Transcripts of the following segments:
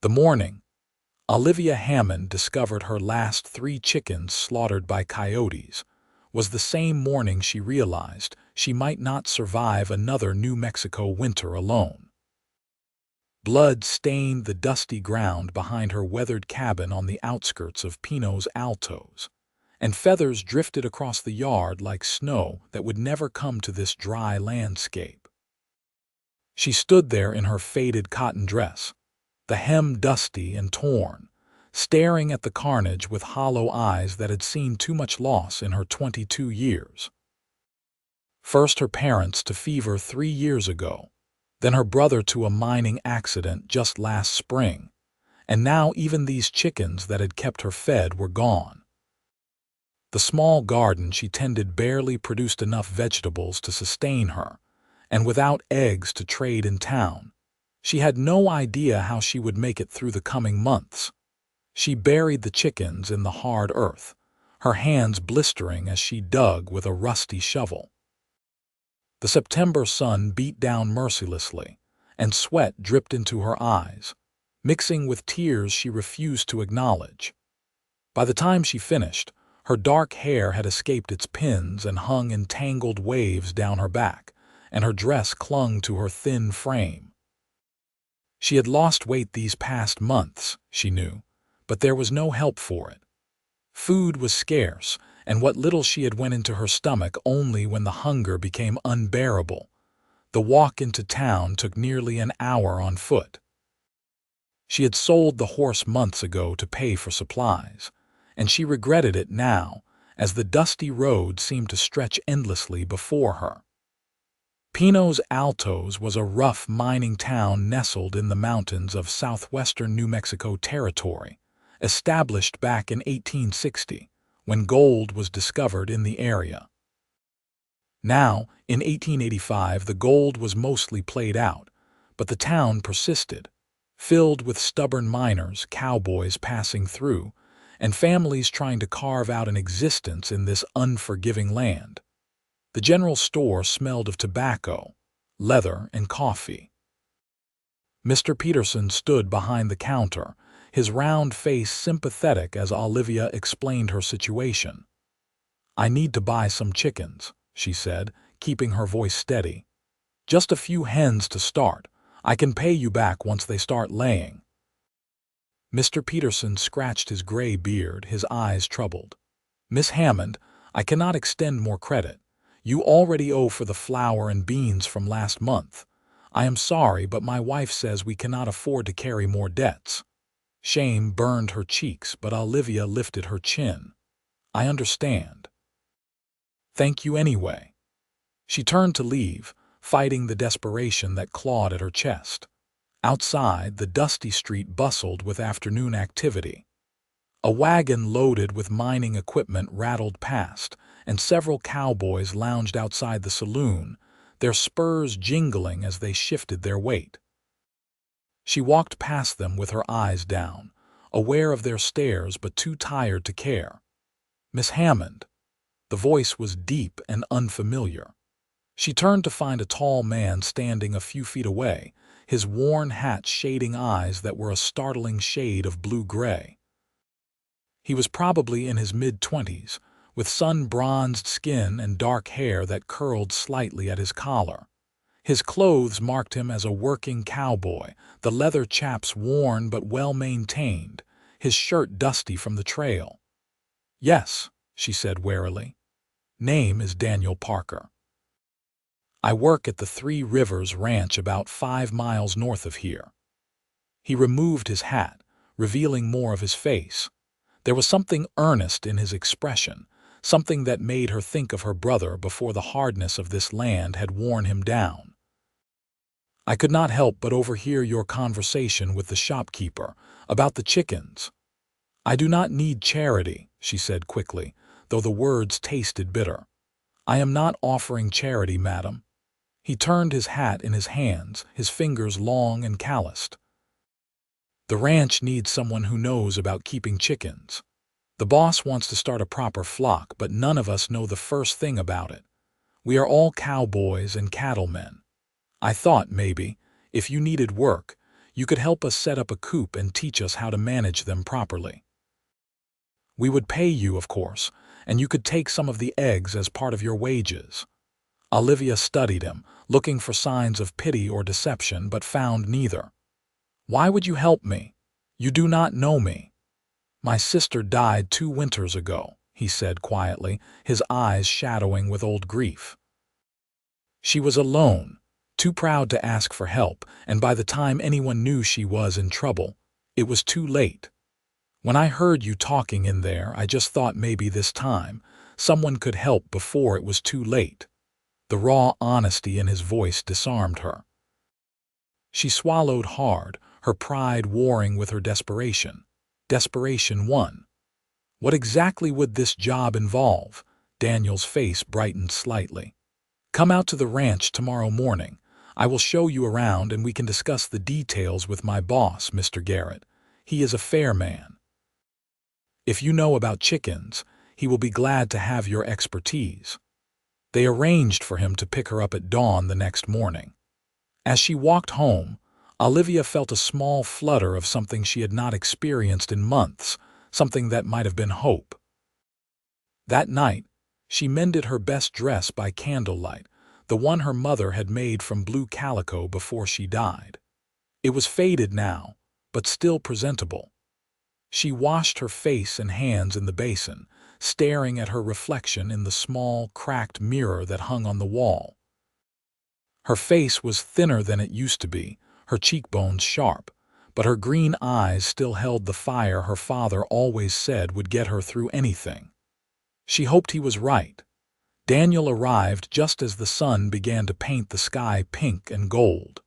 The morning Olivia Hammond discovered her last 3 chickens slaughtered by coyotes was the same morning she realized she might not survive another New Mexico winter alone. Blood stained the dusty ground behind her weathered cabin on the outskirts of Pinos Altos, and feathers drifted across the yard like snow that would never come to this dry landscape. She stood there in her faded cotton dress, the hem dusty and torn, staring at the carnage with hollow eyes that had seen too much loss in her 22 years. First her parents to fever 3 years ago, then her brother to a mining accident just last spring, and now even these chickens that had kept her fed were gone. The small garden she tended barely produced enough vegetables to sustain her, and without eggs to trade in town, she had no idea how she would make it through the coming months. She buried the chickens in the hard earth, her hands blistering as she dug with a rusty shovel. The September sun beat down mercilessly, and sweat dripped into her eyes, mixing with tears she refused to acknowledge. By the time she finished, her dark hair had escaped its pins and hung in tangled waves down her back, and her dress clung to her thin frame. She had lost weight these past months, she knew, but there was no help for it. Food was scarce, and what little she had went into her stomach only when the hunger became unbearable. The walk into town took nearly an hour on foot. She had sold the horse months ago to pay for supplies, and she regretted it now, as the dusty road seemed to stretch endlessly before her. Pinos Altos was a rough mining town nestled in the mountains of southwestern New Mexico territory, established back in 1860, when gold was discovered in the area. Now, in 1885, the gold was mostly played out, but the town persisted, filled with stubborn miners, cowboys passing through, and families trying to carve out an existence in this unforgiving land. The general store smelled of tobacco, leather, and coffee. Mr. Peterson stood behind the counter, his round face sympathetic as Olivia explained her situation. "I need to buy some chickens," she said, keeping her voice steady. "Just a few hens to start. I can pay you back once they start laying." Mr. Peterson scratched his gray beard, his eyes troubled. "Miss Hammond, I cannot extend more credit. You already owe for the flour and beans from last month. I am sorry, but my wife says we cannot afford to carry more debts." Shame burned her cheeks, but Olivia lifted her chin. "I understand. Thank you anyway." She turned to leave, fighting the desperation that clawed at her chest. Outside, the dusty street bustled with afternoon activity. A wagon loaded with mining equipment rattled past, and several cowboys lounged outside the saloon, their spurs jingling as they shifted their weight. She walked past them with her eyes down, aware of their stares but too tired to care. "Miss Hammond." The voice was deep and unfamiliar. She turned to find a tall man standing a few feet away, his worn hat shading eyes that were a startling shade of blue-gray. He was probably in his mid-20s, with sun-bronzed skin and dark hair that curled slightly at his collar. His clothes marked him as a working cowboy, the leather chaps worn but well-maintained, his shirt dusty from the trail. "Yes," she said warily. "Name is Daniel Parker. I work at the Three Rivers Ranch about 5 miles north of here." He removed his hat, revealing more of his face. There was something earnest in his expression, something that made her think of her brother before the hardness of this land had worn him down. "I could not help but overhear your conversation with the shopkeeper about the chickens." "I do not need charity," she said quickly, though the words tasted bitter. "I am not offering charity, madam." He turned his hat in his hands, his fingers long and calloused. "The ranch needs someone who knows about keeping chickens. The boss wants to start a proper flock, but none of us know the first thing about it. We are all cowboys and cattlemen. I thought maybe, if you needed work, You could help us set up a coop and teach us how to manage them properly. We would pay you, of course, and you could take some of the eggs as part of your wages." Olivia studied him, looking for signs of pity or deception, but found neither. "Why would you help me? You do not know me." "My sister died 2 winters ago," he said quietly, his eyes shadowing with old grief. "She was alone, too proud to ask for help, and by the time anyone knew she was in trouble, it was too late. When I heard you talking in there, I just thought maybe this time someone could help before it was too late." The raw honesty in his voice disarmed her. She swallowed hard, her pride warring with her desperation. Desperation won. What exactly would this job involve? Daniel's face brightened slightly. "Come out to the ranch tomorrow morning. I will show you around and we can discuss the details with my boss, Mr. Garrett. He is a fair man. If you know about chickens, he will be glad to have your expertise." They arranged for him to pick her up at dawn the next morning. As she walked home, Olivia felt a small flutter of something she had not experienced in months, something that might have been hope. That night, she mended her best dress by candlelight, the one her mother had made from blue calico before she died. It was faded now, but still presentable. She washed her face and hands in the basin, staring at her reflection in the small, cracked mirror that hung on the wall. Her face was thinner than it used to be, her cheekbones sharp, but her green eyes still held the fire her father always said would get her through anything. She hoped he was right. Daniel arrived just as the sun began to paint the sky pink and gold.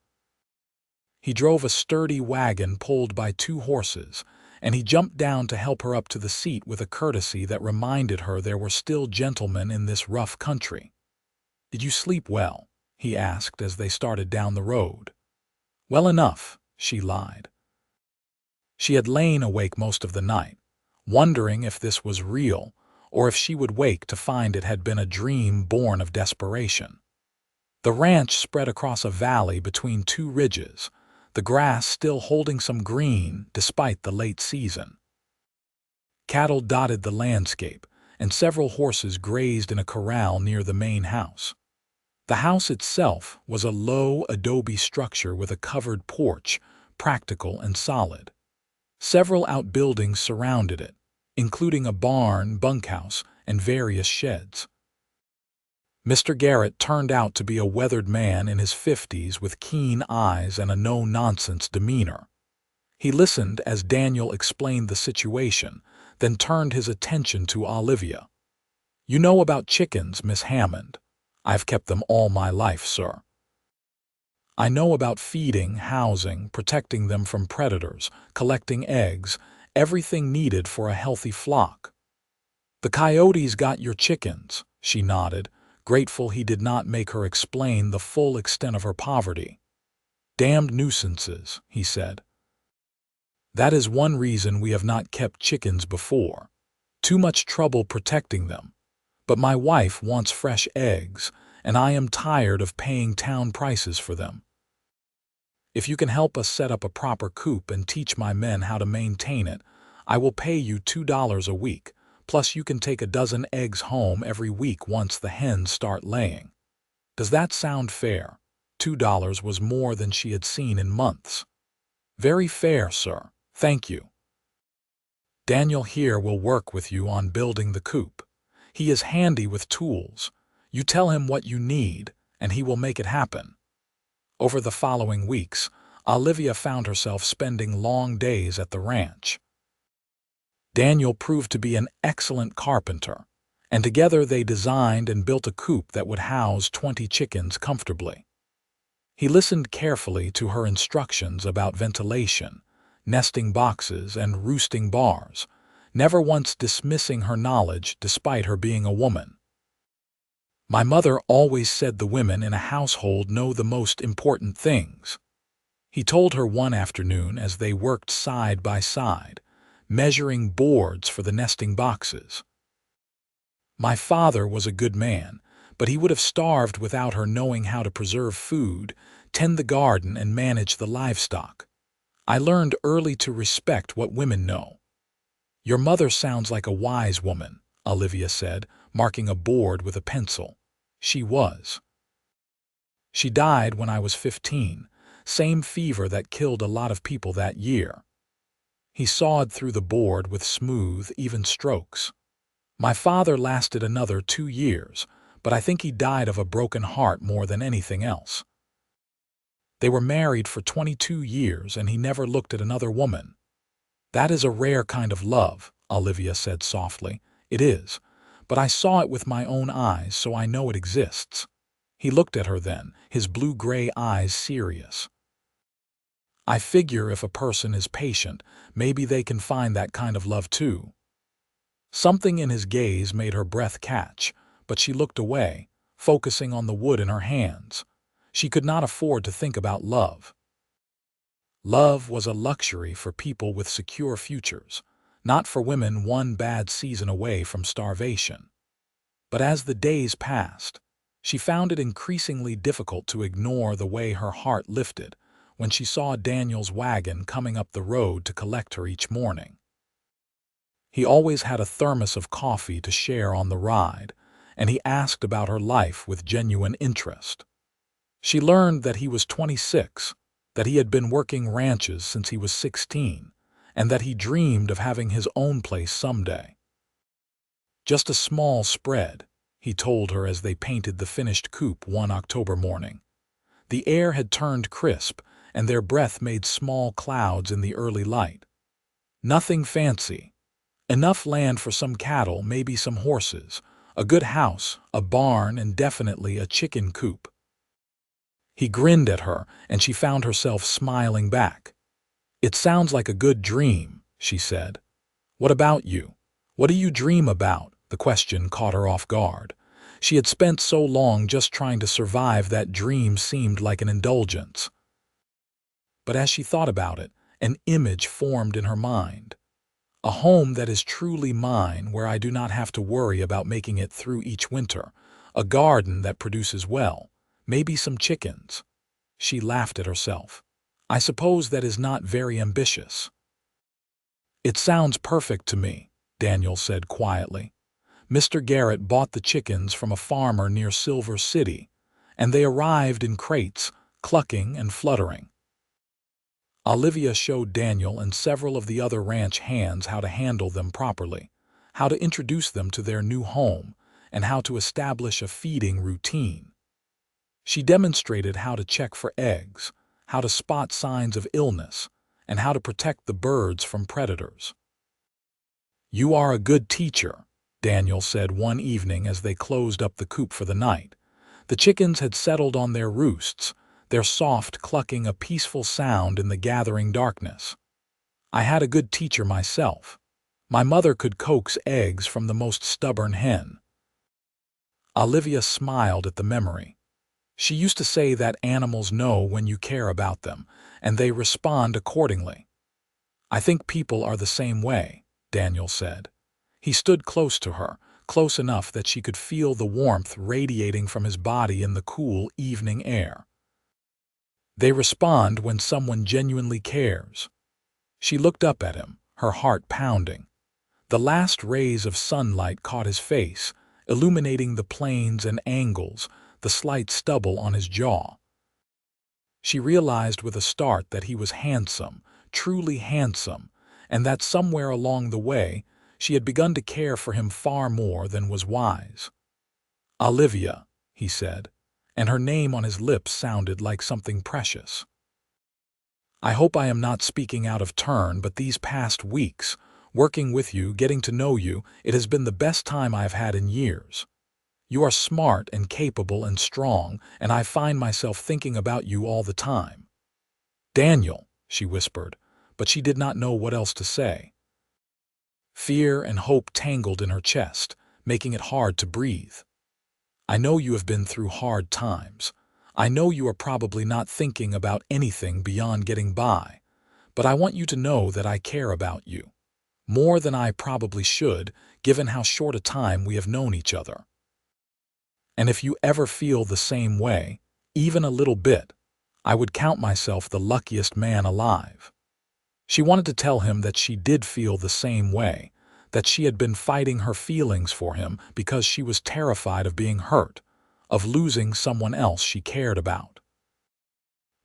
He drove a sturdy wagon pulled by 2 horses, and he jumped down to help her up to the seat with a courtesy that reminded her there were still gentlemen in this rough country. "Did you sleep well?" he asked as they started down the road. "Well enough," she lied. She had lain awake most of the night, wondering if this was real or if she would wake to find it had been a dream born of desperation. The ranch spread across a valley between 2 ridges, the grass still holding some green despite the late season. Cattle dotted the landscape, and several horses grazed in a corral near the main house. The house itself was a low adobe structure with a covered porch, practical and solid. Several outbuildings surrounded it, including a barn, bunkhouse, and various sheds. Mr. Garrett turned out to be a weathered man in his 50s with keen eyes and a no-nonsense demeanor. He listened as Daniel explained the situation, then turned his attention to Olivia. "You know about chickens, Miss Hammond. I've kept them all my life, sir. I know about feeding, housing, protecting them from predators, collecting eggs, everything needed for a healthy flock." "The coyotes got your chickens," she nodded, grateful he did not make her explain the full extent of her poverty. "Damned nuisances," he said. "That is one reason we have not kept chickens before. Too much trouble protecting them. But my wife wants fresh eggs, and I am tired of paying town prices for them. If you can help us set up a proper coop and teach my men how to maintain it, I will pay you $2 a week. Plus you can take a dozen eggs home every week once the hens start laying. Does that sound fair?" $2 was more than she had seen in months. "Very fair, sir. Thank you. Daniel here will work with you on building the coop. He is handy with tools. You tell him what you need, and he will make it happen." Over the following weeks, Olivia found herself spending long days at the ranch. Daniel proved to be an excellent carpenter, and together they designed and built a coop that would house 20 chickens comfortably. He listened carefully to her instructions about ventilation, nesting boxes, and roosting bars, never once dismissing her knowledge despite her being a woman. "My mother always said the women in a household know the most important things," he told her one afternoon as they worked side by side, measuring boards for the nesting boxes. "My father was a good man, but he would have starved without her knowing how to preserve food, tend the garden, and manage the livestock. I learned early to respect what women know. Your mother sounds like a wise woman, Olivia said, marking a board with a pencil. She was. She died when I was 15, same fever that killed a lot of people that year. He sawed through the board with smooth, even strokes. My father lasted another 2 years, but I think he died of a broken heart more than anything else. They were married for 22 years and he never looked at another woman. That is a rare kind of love, Olivia said softly. It is, but I saw it with my own eyes, so I know it exists. He looked at her then, his blue-gray eyes serious. I figure if a person is patient, maybe they can find that kind of love too. Something in his gaze made her breath catch, but she looked away, focusing on the wood in her hands. She could not afford to think about love. Love was a luxury for people with secure futures, not for women one bad season away from starvation. But as the days passed, she found it increasingly difficult to ignore the way her heart lifted when she saw Daniel's wagon coming up the road to collect her each morning. He always had a thermos of coffee to share on the ride, and he asked about her life with genuine interest. She learned that he was 26, that he had been working ranches since he was 16, and that he dreamed of having his own place someday. Just a small spread, he told her as they painted the finished Coop one October morning. The air had turned crisp, and their breath made small clouds in the early light. Nothing fancy. Enough land for some cattle, maybe some horses, a good house, a barn, and definitely a chicken coop. He grinned at her, and she found herself smiling back. "It sounds like a good dream," she said. "What about you? What do you dream about?" The question caught her off guard. She had spent so long just trying to survive that dream seemed like an indulgence. But as she thought about it, an image formed in her mind. A home that is truly mine, where I do not have to worry about making it through each winter. A garden that produces well. Maybe some chickens. She laughed at herself. "I suppose that is not very ambitious." "It sounds perfect to me," Daniel said quietly. "Mr. Garrett bought the chickens from a farmer near Silver City, and they arrived in crates, clucking and fluttering." Olivia showed Daniel and several of the other ranch hands how to handle them properly, how to introduce them to their new home, and how to establish a feeding routine. She demonstrated how to check for eggs, how to spot signs of illness, and how to protect the birds from predators. "You are a good teacher," Daniel said one evening as they closed up the coop for the night. The chickens had settled on their roosts, their soft clucking a peaceful sound in the gathering darkness. "I had a good teacher myself. My mother could coax eggs from the most stubborn hen." Olivia smiled at the memory. She used to say that animals know when you care about them, and they respond accordingly. "I think people are the same way," Daniel said. He stood close to her, close enough that she could feel the warmth radiating from his body in the cool evening air. "They respond when someone genuinely cares." She looked up at him, her heart pounding. The last rays of sunlight caught his face, illuminating the planes and angles, the slight stubble on his jaw. She realized with a start that he was handsome, truly handsome, and that somewhere along the way she had begun to care for him far more than was wise. "Olivia," he said, and her name on his lips sounded like something precious. "I hope I am not speaking out of turn, but these past weeks, working with you, getting to know you, it has been the best time I have had in years. You are smart and capable and strong, and I find myself thinking about you all the time." "Daniel," she whispered, but she did not know what else to say. Fear and hope tangled in her chest, making it hard to breathe. "I know you have been through hard times. I know you are probably not thinking about anything beyond getting by, but I want you to know that I care about you. More than I probably should, given how short a time we have known each other. And if you ever feel the same way, even a little bit, I would count myself the luckiest man alive." She wanted to tell him that she did feel the same way, that she had been fighting her feelings for him because she was terrified of being hurt, of losing someone else she cared about.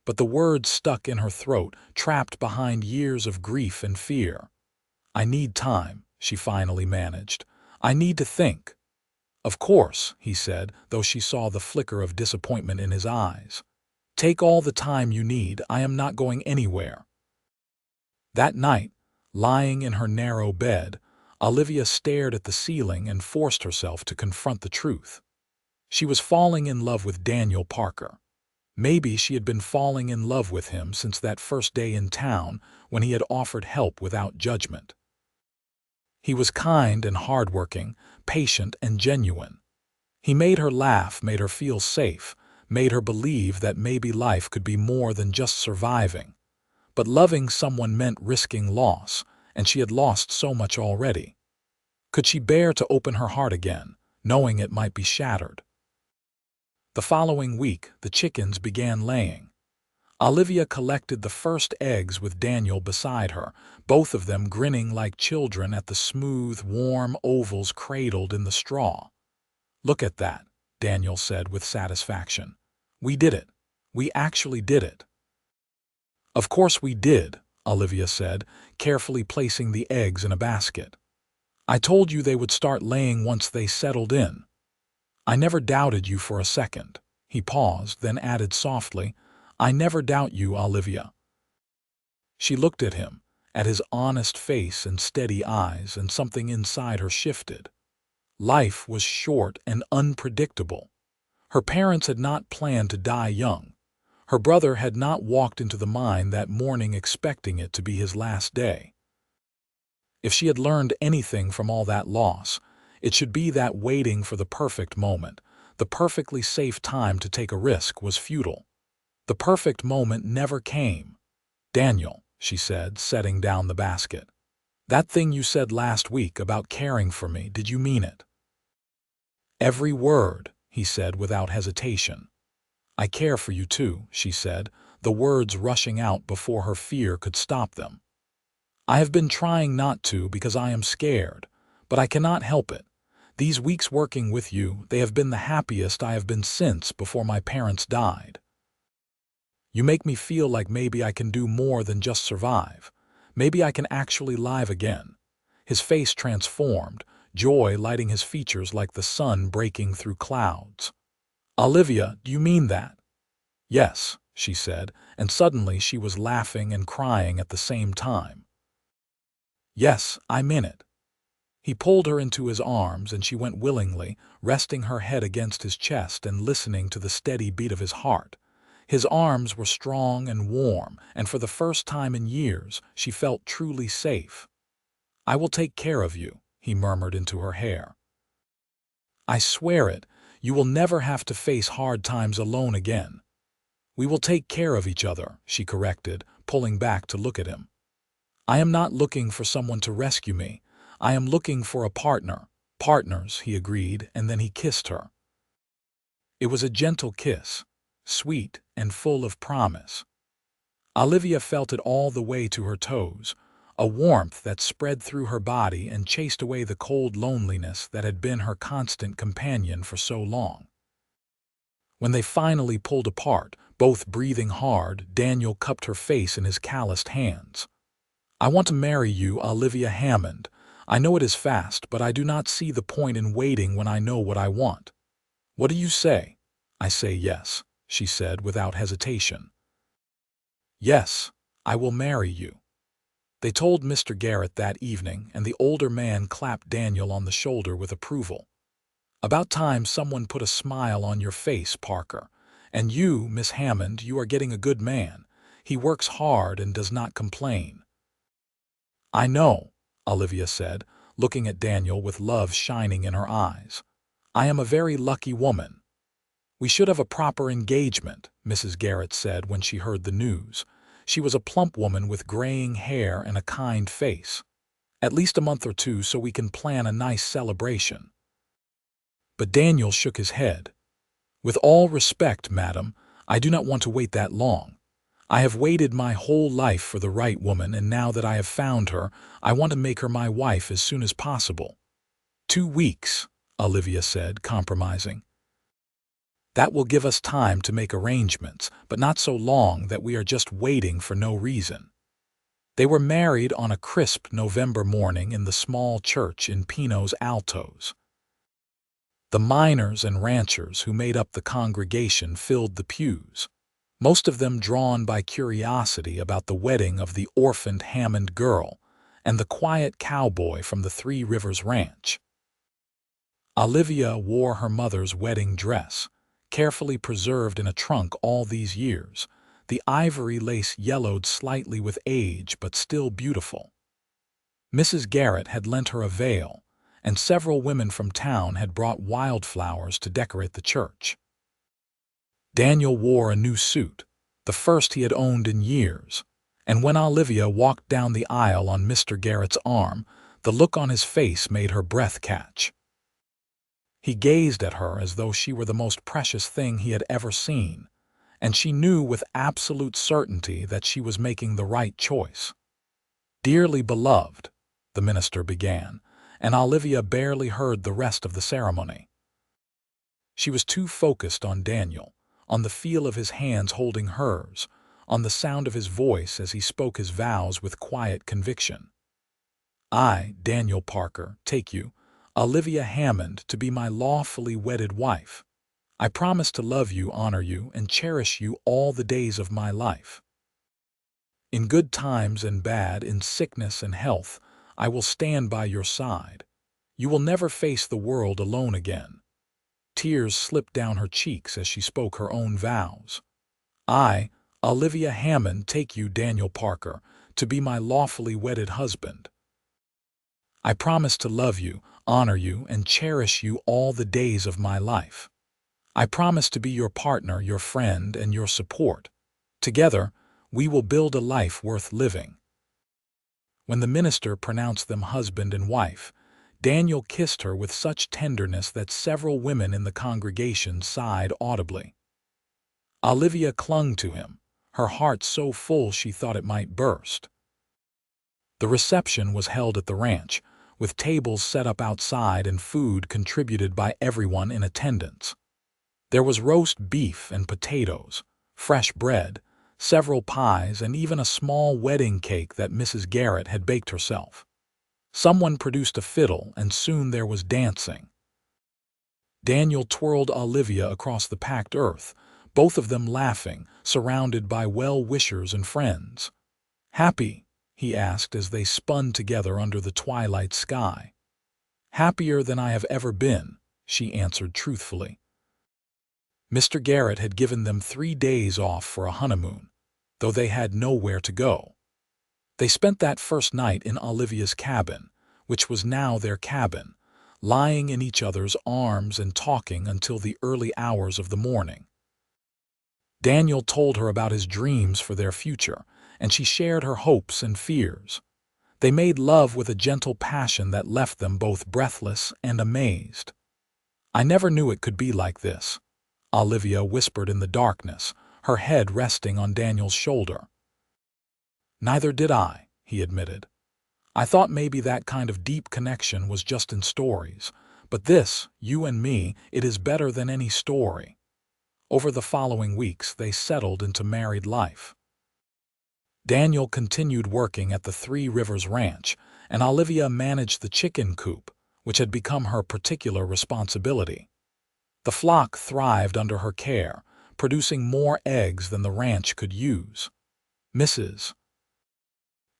But the words stuck in her throat, trapped behind years of grief and fear. "I need time," she finally managed. "I need to think." "Of course," he said, though she saw the flicker of disappointment in his eyes. "Take all the time you need. I am not going anywhere." That night, lying in her narrow bed, Olivia stared at the ceiling and forced herself to confront the truth. She was falling in love with Daniel Parker. Maybe she had been falling in love with him since that first day in town when he had offered help without judgment. He was kind and hardworking, patient and genuine. He made her laugh, made her feel safe, made her believe that maybe life could be more than just surviving. But loving someone meant risking loss, and she had lost so much already. Could she bear to open her heart again, knowing it might be shattered? The following week, the chickens began laying. Olivia collected the first eggs with Daniel beside her, both of them grinning like children at the smooth, warm ovals cradled in the straw. "Look at that," Daniel said with satisfaction. "We did it. We actually did it." "Of course we did," Olivia said, carefully placing the eggs in a basket. "I told you they would start laying once they settled in. I never doubted you for a second." He paused, then added softly, "I never doubt you, Olivia." She looked at him, at his honest face and steady eyes, and something inside her shifted. Life was short and unpredictable. Her parents had not planned to die young. Her brother had not walked into the mine that morning expecting it to be his last day. If she had learned anything from all that loss, it should be that waiting for the perfect moment, the perfectly safe time to take a risk, was futile. The perfect moment never came. "Daniel," she said, setting down the basket, "that thing you said last week about caring for me, did you mean it?" "Every word," he said without hesitation. "I care for you too," she said, the words rushing out before her fear could stop them. "I have been trying not to because I am scared, but I cannot help it. These weeks working with you, they have been the happiest I have been since before my parents died. You make me feel like maybe I can do more than just survive. Maybe I can actually live again." His face transformed, joy lighting his features like the sun breaking through clouds. "Olivia, do you mean that?" "Yes," she said, and suddenly she was laughing and crying at the same time. "Yes, I mean it." He pulled her into his arms, and she went willingly, resting her head against his chest and listening to the steady beat of his heart. His arms were strong and warm, and for the first time in years, she felt truly safe. "I will take care of you," he murmured into her hair. "I swear it, you will never have to face hard times alone again." "We will take care of each other," she corrected, pulling back to look at him. "I am not looking for someone to rescue me. I am looking for a partner." "Partners," he agreed, and then he kissed her. It was a gentle kiss, sweet and full of promise. Olivia felt it all the way to her toes, a warmth that spread through her body and chased away the cold loneliness that had been her constant companion for so long. When they finally pulled apart, both breathing hard, Daniel cupped her face in his calloused hands. "I want to marry you, Olivia Hammond. I know it is fast, but I do not see the point in waiting when I know what I want." "What do you say?" "I say yes," she said without hesitation. "Yes, I will marry you." They told Mr. Garrett that evening, and the older man clapped Daniel on the shoulder with approval. "About time someone put a smile on your face, Parker. And you, Miss Hammond, you are getting a good man. He works hard and does not complain." "I know," Olivia said, looking at Daniel with love shining in her eyes. "I am a very lucky woman." "We should have a proper engagement," Mrs. Garrett said when she heard the news. She was a plump woman with graying hair and a kind face. "At least a month or two so we can plan a nice celebration." But Daniel shook his head. "With all respect, madam, I do not want to wait that long. I have waited my whole life for the right woman, and now that I have found her, I want to make her my wife as soon as possible." 2 weeks, Olivia said, compromising. "That will give us time to make arrangements, but not so long that we are just waiting for no reason." They were married on a crisp November morning in the small church in Pinos Altos. The miners and ranchers who made up the congregation filled the pews, most of them drawn by curiosity about the wedding of the orphaned Hammond girl and the quiet cowboy from the Three Rivers Ranch. Olivia wore her mother's wedding dress, carefully preserved in a trunk all these years. The ivory lace yellowed slightly with age, but still beautiful. Mrs. Garrett had lent her a veil, and several women from town had brought wildflowers to decorate the church. Daniel wore a new suit, the first he had owned in years, and when Olivia walked down the aisle on Mr. Garrett's arm, the look on his face made her breath catch. He gazed at her as though she were the most precious thing he had ever seen, and she knew with absolute certainty that she was making the right choice. "Dearly beloved," the minister began, and Olivia barely heard the rest of the ceremony. She was too focused on Daniel, on the feel of his hands holding hers, on the sound of his voice as he spoke his vows with quiet conviction. "I, Daniel Parker, take you, Olivia Hammond, to be my lawfully wedded wife. I promise to love you, honor you, and cherish you all the days of my life. In good times and bad, in sickness and health, I will stand by your side. You will never face the world alone again." Tears slipped down her cheeks as she spoke her own vows. "I, Olivia Hammond, take you, Daniel Parker, to be my lawfully wedded husband. I promise to love you, honor you, and cherish you all the days of my life. I promise to be your partner, your friend, and your support. Together, we will build a life worth living." When the minister pronounced them husband and wife, Daniel kissed her with such tenderness that several women in the congregation sighed audibly. Olivia clung to him, her heart so full she thought it might burst. The reception was held at the ranch, with tables set up outside and food contributed by everyone in attendance. There was roast beef and potatoes, fresh bread, several pies, and even a small wedding cake that Mrs. Garrett had baked herself. Someone produced a fiddle, and soon there was dancing. Daniel twirled Olivia across the packed earth, both of them laughing, surrounded by well-wishers and friends. "Happy?" he asked as they spun together under the twilight sky. "Happier than I have ever been," she answered truthfully. Mr. Garrett had given them 3 days off for a honeymoon, though they had nowhere to go. They spent that first night in Olivia's cabin, which was now their cabin, lying in each other's arms and talking until the early hours of the morning. Daniel told her about his dreams for their future, and she shared her hopes and fears. They made love with a gentle passion that left them both breathless and amazed. "I never knew it could be like this," Olivia whispered in the darkness, her head resting on Daniel's shoulder. "Neither did I," he admitted. "I thought maybe that kind of deep connection was just in stories, but this, you and me, it is better than any story." Over the following weeks, they settled into married life. Daniel continued working at the Three Rivers Ranch, and Olivia managed the chicken coop, which had become her particular responsibility. The flock thrived under her care, producing more eggs than the ranch could use. Mrs.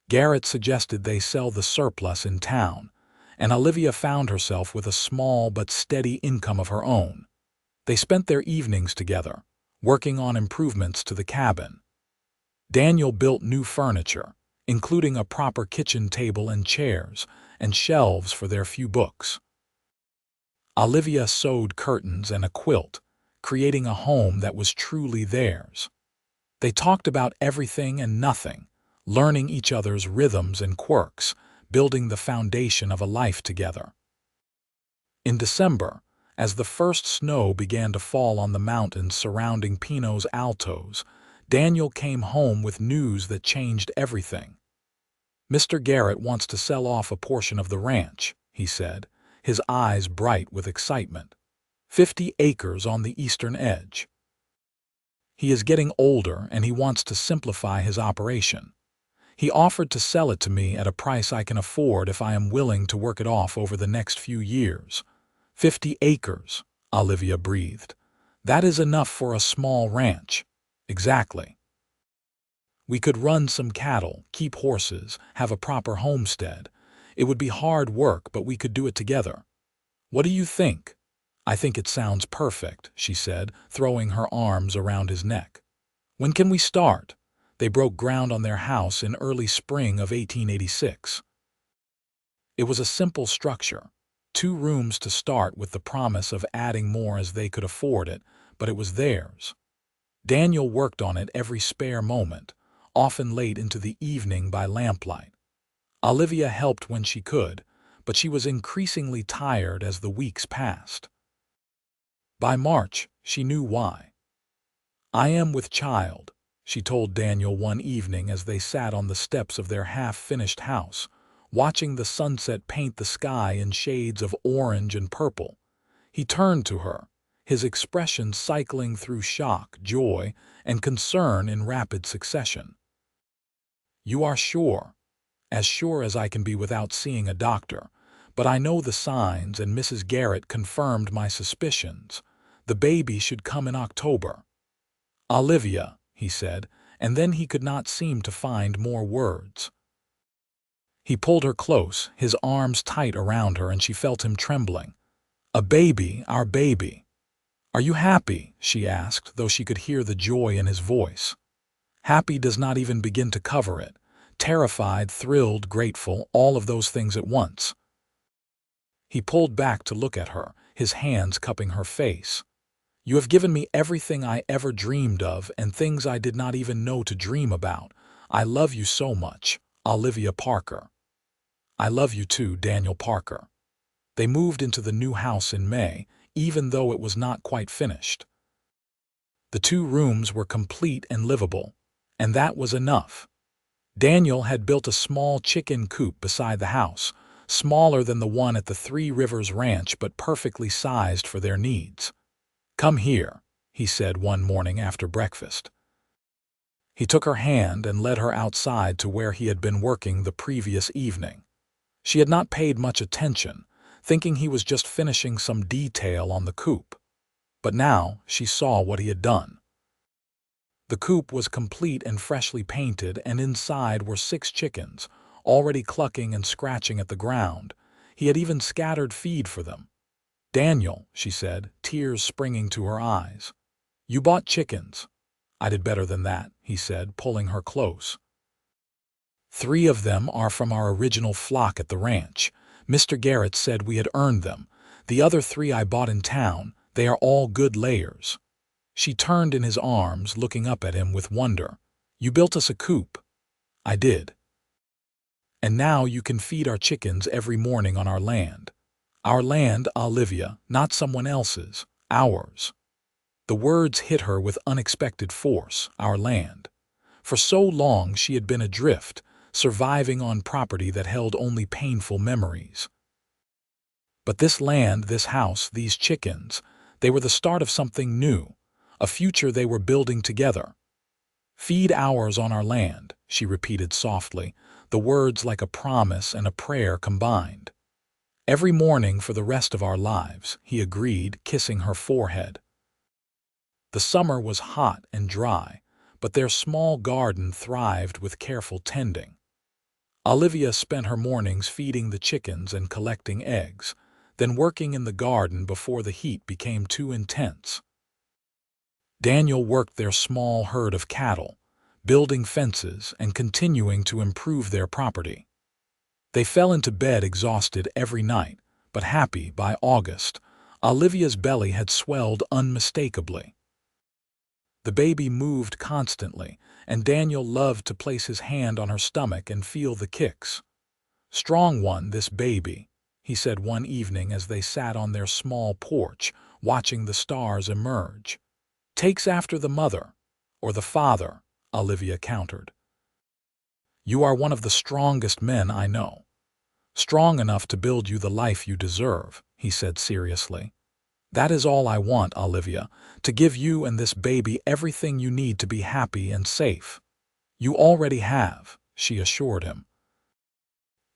Garrett suggested they sell the surplus in town, and Olivia found herself with a small but steady income of her own. They spent their evenings together, working on improvements to the cabin. Daniel built new furniture, including a proper kitchen table and chairs, and shelves for their few books. Olivia sewed curtains and a quilt, creating a home that was truly theirs. They talked about everything and nothing, learning each other's rhythms and quirks, building the foundation of a life together. In December, as the first snow began to fall on the mountains surrounding Pinos Altos, Daniel came home with news that changed everything. "Mr. Garrett wants to sell off a portion of the ranch," he said, his eyes bright with excitement. 50 acres on the eastern edge. He is getting older and he wants to simplify his operation. He offered to sell it to me at a price I can afford if I am willing to work it off over the next few years. 50 acres, Olivia breathed. That is enough for a small ranch. Exactly. We could run some cattle, keep horses, have a proper homestead. It would be hard work, but we could do it together. What do you think? I think it sounds perfect, she said, throwing her arms around his neck. When can we start? They broke ground on their house in early spring of 1886. It was a simple structure. 2 rooms to start with the promise of adding more as they could afford it, but it was theirs. Daniel worked on it every spare moment, often late into the evening by lamplight. Olivia helped when she could, but she was increasingly tired as the weeks passed. By March, she knew why. "I am with child," she told Daniel one evening as they sat on the steps of their half-finished house, watching the sunset paint the sky in shades of orange and purple. He turned to her, his expression cycling through shock, joy, and concern in rapid succession. "You are sure?" "As sure as I can be without seeing a doctor. But I know the signs, and Mrs. Garrett confirmed my suspicions. The baby should come in October." "Olivia," he said, and then he could not seem to find more words. He pulled her close, his arms tight around her, and she felt him trembling. "A baby, our baby." "Are you happy?" she asked, though she could hear the joy in his voice. Happy does not even begin to cover it. Terrified, thrilled, grateful, all of those things at once. He pulled back to look at her, his hands cupping her face. "You have given me everything I ever dreamed of and things I did not even know to dream about. I love you so much, Olivia Parker." "I love you too, Daniel Parker." They moved into the new house in May, even though it was not quite finished. The 2 rooms were complete and livable, and that was enough. Daniel had built a small chicken coop beside the house, smaller than the one at the 3 Rivers Ranch but perfectly sized for their needs. "Come here," he said one morning after breakfast. He took her hand and led her outside to where he had been working the previous evening. She had not paid much attention, thinking he was just finishing some detail on the coop. But now she saw what he had done. The coop was complete and freshly painted, and inside were 6 chickens, already clucking and scratching at the ground. He had even scattered feed for them. "Daniel," she said, tears springing to her eyes. "You bought chickens." "I did better than that," he said, pulling her close. 3 of them are from our original flock at the ranch. Mr. Garrett said we had earned them. The other 3 I bought in town. They are all good layers." She turned in his arms, looking up at him with wonder. "You built us a coop." "I did. And now you can feed our chickens every morning on our land." "Our land, Olivia, not someone else's. Ours." The words hit her with unexpected force. Our land. For so long she had been adrift, surviving on property that held only painful memories. But this land, this house, these chickens, they were the start of something new, a future they were building together. "Feed ours on our land," she repeated softly, the words like a promise and a prayer combined. "Every morning for the rest of our lives," he agreed, kissing her forehead. The summer was hot and dry, but their small garden thrived with careful tending. Olivia spent her mornings feeding the chickens and collecting eggs, then working in the garden before the heat became too intense. Daniel worked their small herd of cattle, building fences and continuing to improve their property. They fell into bed exhausted every night, but happy by August. Olivia's belly had swelled unmistakably. The baby moved constantly, and Daniel loved to place his hand on her stomach and feel the kicks. "Strong one, this baby," he said one evening as they sat on their small porch, watching the stars emerge. "Takes after the mother. or the father, Olivia countered. You are one of the strongest men I know. Strong enough to build you the life you deserve, he said seriously. That is all I want, Olivia, to give you and this baby everything you need to be happy and safe. You already have, she assured him.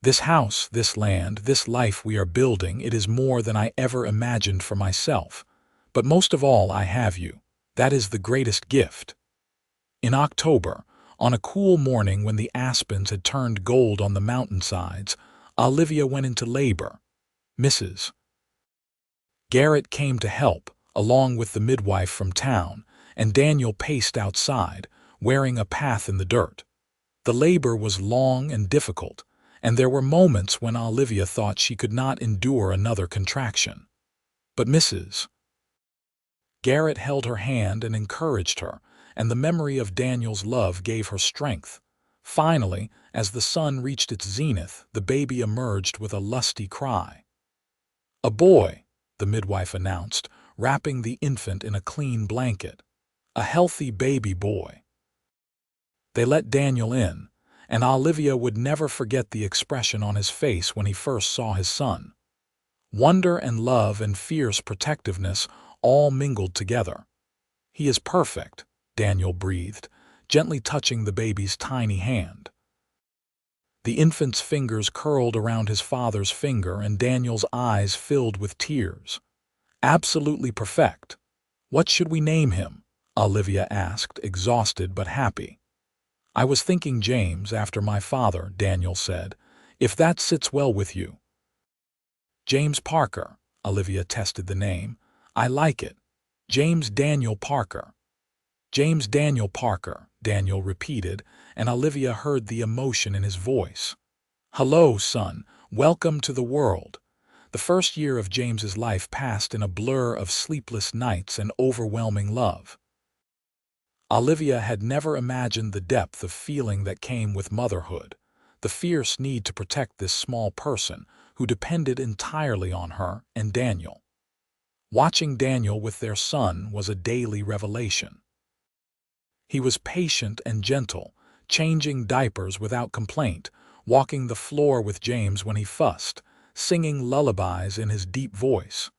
This house, this land, this life we are building, it is more than I ever imagined for myself. But most of all, I have you. That is the greatest gift. In October, on a cool morning when the aspens had turned gold on the mountainsides, Olivia went into labor. Mrs. Garrett came to help, along with the midwife from town, and Daniel paced outside, wearing a path in the dirt. The labor was long and difficult, and there were moments when Olivia thought she could not endure another contraction. But Mrs. Garrett held her hand and encouraged her, and the memory of Daniel's love gave her strength. Finally, as the sun reached its zenith, the baby emerged with a lusty cry. A boy, the midwife announced, wrapping the infant in a clean blanket. A healthy baby boy. They let Daniel in, and Olivia would never forget the expression on his face when he first saw his son. Wonder and love and fierce protectiveness all mingled together. He is perfect, Daniel breathed, gently touching the baby's tiny hand. The infant's fingers curled around his father's finger, and Daniel's eyes filled with tears. Absolutely perfect. What should we name him? Olivia asked, exhausted but happy. I was thinking James, after my father, Daniel said, if that sits well with you. James Parker, Olivia tested the name. I like it. James Daniel Parker. James Daniel Parker, Daniel repeated, and Olivia heard the emotion in his voice. Hello, son. Welcome to the world. The first year of James's life passed in a blur of sleepless nights and overwhelming love. Olivia had never imagined the depth of feeling that came with motherhood, the fierce need to protect this small person who depended entirely on her and Daniel. Watching Daniel with their son was a daily revelation. He was patient and gentle, changing diapers without complaint, walking the floor with James when he fussed, singing lullabies in his deep voice.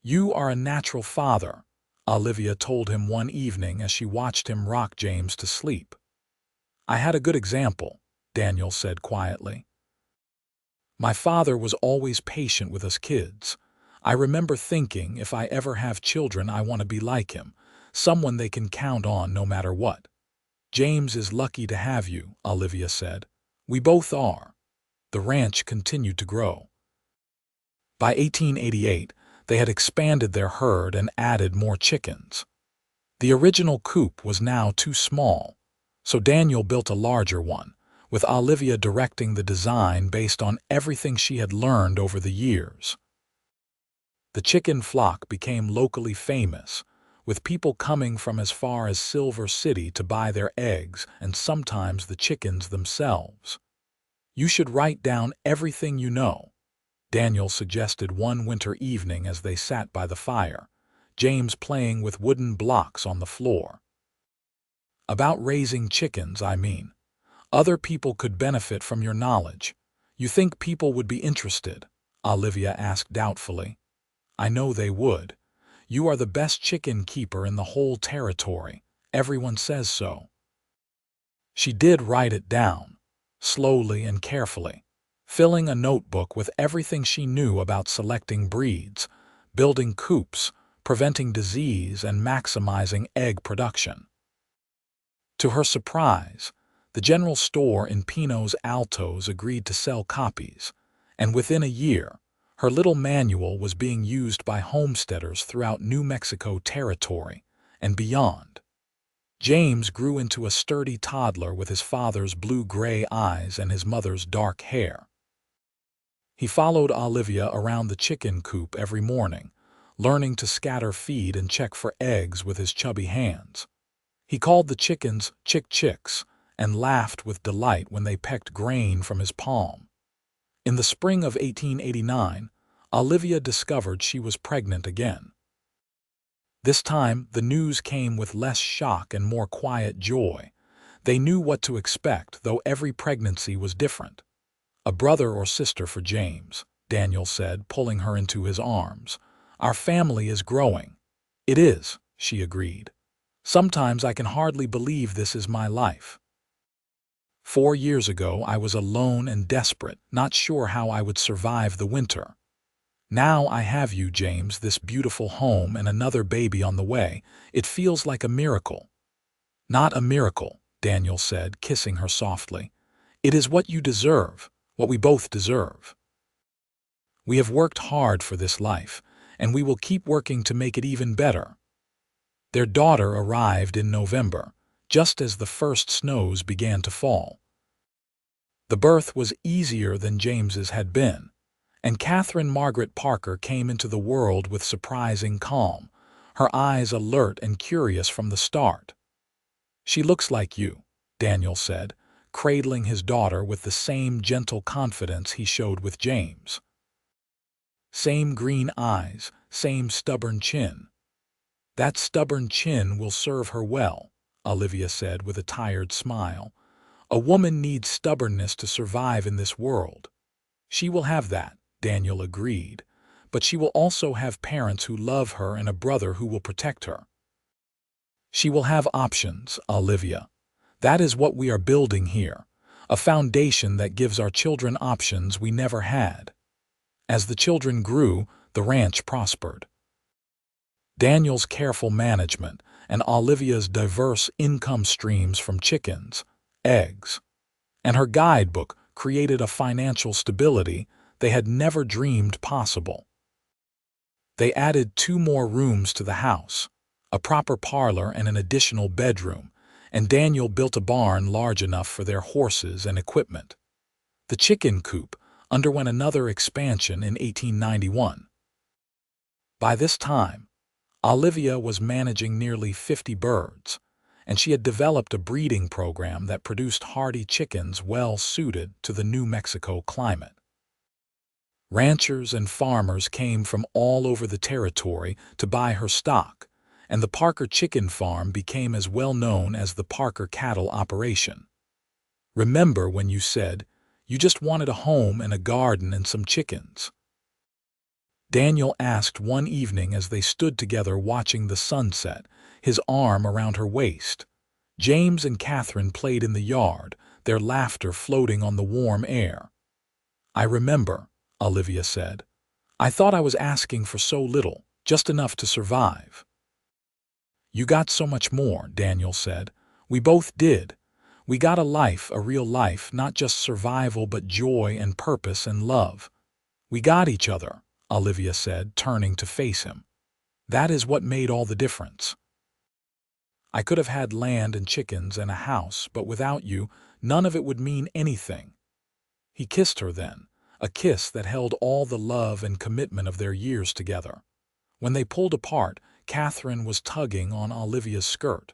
You are a natural father, Olivia told him one evening as she watched him rock James to sleep. I had a good example, Daniel said quietly. My father was always patient with us kids. I remember thinking, if I ever have children, I want to be like him, someone they can count on no matter what. James is lucky to have you, Olivia said. We both are. The ranch continued to grow. By 1888, they had expanded their herd and added more chickens. The original coop was now too small, so Daniel built a larger one, with Olivia directing the design based on everything she had learned over the years. The chicken flock became locally famous, with people coming from as far as Silver City to buy their eggs and sometimes the chickens themselves. You should write down everything you know, Daniel suggested one winter evening as they sat by the fire, James playing with wooden blocks on the floor. About raising chickens, I mean. Other people could benefit from your knowledge. You think people would be interested? Olivia asked doubtfully. I know they would. You are the best chicken keeper in the whole territory. Everyone says so. She did write it down, slowly and carefully, filling a notebook with everything she knew about selecting breeds, building coops, preventing disease, and maximizing egg production. To her surprise, the general store in Pinos Altos agreed to sell copies, and within a year, her little manual was being used by homesteaders throughout New Mexico territory and beyond. James grew into a sturdy toddler with his father's blue-gray eyes and his mother's dark hair. He followed Olivia around the chicken coop every morning, learning to scatter feed and check for eggs with his chubby hands. He called the chickens chick-chicks and laughed with delight when they pecked grain from his palm. In the spring of 1889, Olivia discovered she was pregnant again. This time, the news came with less shock and more quiet joy. They knew what to expect, though every pregnancy was different. "A brother or sister for James," Daniel said, pulling her into his arms. "Our family is growing." "It is," she agreed. "Sometimes I can hardly believe this is my life. 4 years ago, I was alone and desperate, not sure how I would survive the winter. Now I have you, James, this beautiful home and another baby on the way. It feels like a miracle." "Not a miracle," Daniel said, kissing her softly. "It is what you deserve, what we both deserve. We have worked hard for this life, and we will keep working to make it even better." Their daughter arrived in November, just as the first snows began to fall. The birth was easier than James's had been, and Catherine Margaret Parker came into the world with surprising calm, her eyes alert and curious from the start. "She looks like you," Daniel said, cradling his daughter with the same gentle confidence he showed with James. "Same green eyes, same stubborn chin." "That stubborn chin will serve her well," Olivia said with a tired smile. "A woman needs stubbornness to survive in this world." "She will have that," Daniel agreed, "but she will also have parents who love her and a brother who will protect her." "She will have options, Olivia. That is what we are building here, a foundation that gives our children options we never had." As the children grew, the ranch prospered. Daniel's careful management and Olivia's diverse income streams from chickens, eggs, and her guidebook created a financial stability they had never dreamed possible. They added 2 more rooms to the house, a proper parlor and an additional bedroom, and Daniel built a barn large enough for their horses and equipment. The chicken coop underwent another expansion in 1891. By this time, Olivia was managing nearly 50 birds, and she had developed a breeding program that produced hardy chickens well suited to the New Mexico climate. Ranchers and farmers came from all over the territory to buy her stock, and the Parker Chicken Farm became as well known as the Parker Cattle Operation. "Remember when you said you just wanted a home and a garden and some chickens?" Daniel asked one evening as they stood together watching the sunset, his arm around her waist. James and Catherine played in the yard, their laughter floating on the warm air. "I remember," Olivia said. "I thought I was asking for so little, just enough to survive." "You got so much more," Daniel said. "We both did. We got a life, a real life, not just survival but joy and purpose and love." "We got each other," Olivia said, turning to face him. "That is what made all the difference. I could have had land and chickens and a house, but without you, none of it would mean anything." He kissed her then, a kiss that held all the love and commitment of their years together. When they pulled apart, Catherine was tugging on Olivia's skirt.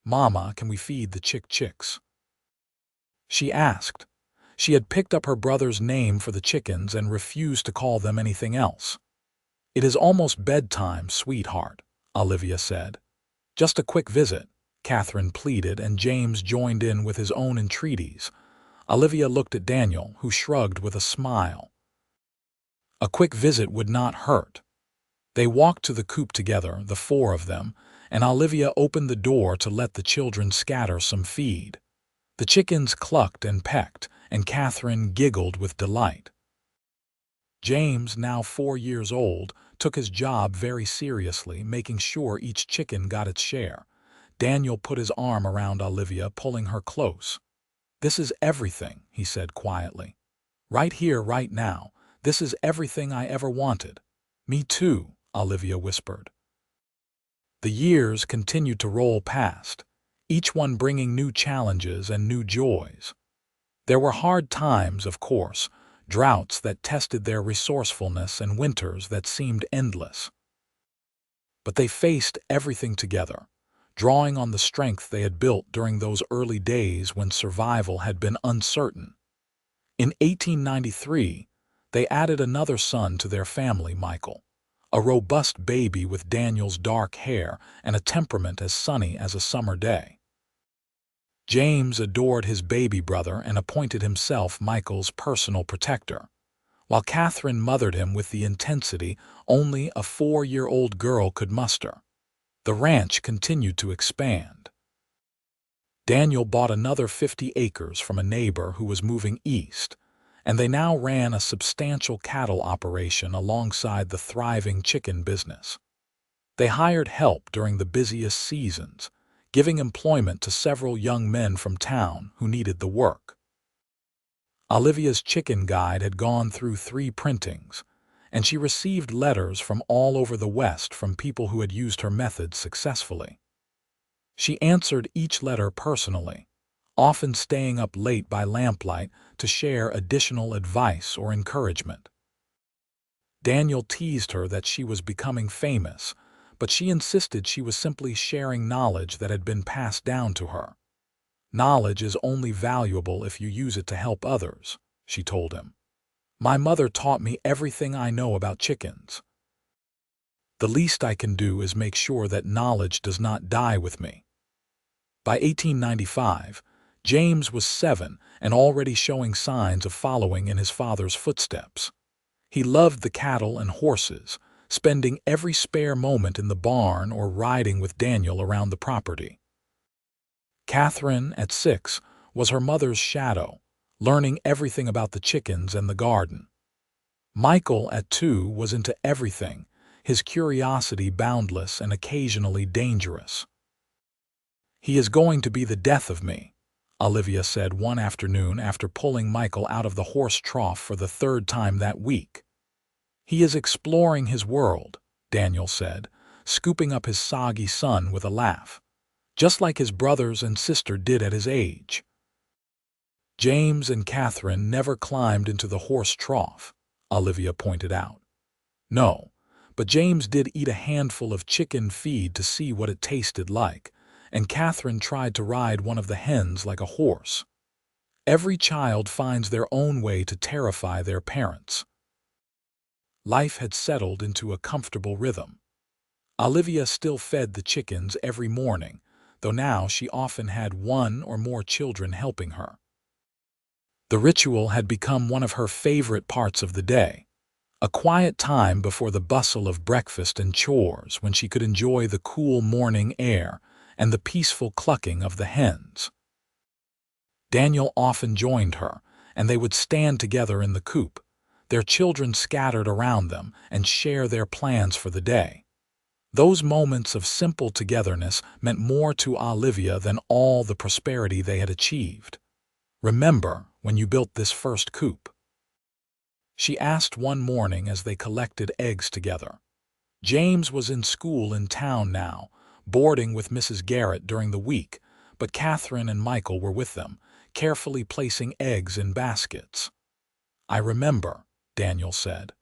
"Mama, can we feed the chicks?" she asked. She had picked up her brother's name for the chickens and refused to call them anything else. "It is almost bedtime, sweetheart," Olivia said. "Just a quick visit," Catherine pleaded, and James joined in with his own entreaties. Olivia looked at Daniel, who shrugged with a smile. A quick visit would not hurt. They walked to the coop together, the 4 of them, and Olivia opened the door to let the children scatter some feed. The chickens clucked and pecked, and Catherine giggled with delight. James, now 4 years old, took his job very seriously, making sure each chicken got its share. Daniel put his arm around Olivia, pulling her close. "This is everything," he said quietly. "Right here, right now. This is everything I ever wanted." "Me too," Olivia whispered. The years continued to roll past, each one bringing new challenges and new joys. There were hard times, of course, droughts that tested their resourcefulness and winters that seemed endless. But they faced everything together, drawing on the strength they had built during those early days when survival had been uncertain. In 1893, they added another son to their family, Michael, a robust baby with Daniel's dark hair and a temperament as sunny as a summer day. James adored his baby brother and appointed himself Michael's personal protector, while Catherine mothered him with the intensity only a 4-year-old girl could muster. The ranch continued to expand. Daniel bought another 50 acres from a neighbor who was moving east, and they now ran a substantial cattle operation alongside the thriving chicken business. They hired help during the busiest seasons, giving employment to several young men from town who needed the work. Olivia's chicken guide had gone through 3 printings, and she received letters from all over the West from people who had used her methods successfully. She answered each letter personally, often staying up late by lamplight to share additional advice or encouragement. Daniel teased her that she was becoming famous, but she insisted she was simply sharing knowledge that had been passed down to her. "Knowledge is only valuable if you use it to help others," she told him. "My mother taught me everything I know about chickens. The least I can do is make sure that knowledge does not die with me." By 1895, James was 7 and already showing signs of following in his father's footsteps. He loved the cattle and horses, spending every spare moment in the barn or riding with Daniel around the property. Catherine, at 6, was her mother's shadow, learning everything about the chickens and the garden. Michael, at 2, was into everything, his curiosity boundless and occasionally dangerous. "He is going to be the death of me," Olivia said one afternoon after pulling Michael out of the horse trough for the 3rd time that week. "He is exploring his world," Daniel said, scooping up his soggy son with a laugh, "just like his brothers and sister did at his age." James and Catherine never climbed into the horse trough, Olivia pointed out. "No, but James did eat a handful of chicken feed to see what it tasted like, and Catherine tried to ride one of the hens like a horse. Every child finds their own way to terrify their parents." Life had settled into a comfortable rhythm. Olivia still fed the chickens every morning, though now she often had 1 or more children helping her. The ritual had become one of her favorite parts of the day, a quiet time before the bustle of breakfast and chores when she could enjoy the cool morning air and the peaceful clucking of the hens. Daniel often joined her, and they would stand together in the coop, their children scattered around them, and share their plans for the day. Those moments of simple togetherness meant more to Olivia than all the prosperity they had achieved. "Remember when you built this first coop?" she asked one morning as they collected eggs together. James was in school in town now, boarding with Mrs. Garrett during the week, but Catherine and Michael were with them, carefully placing eggs in baskets. "I remember," Daniel said.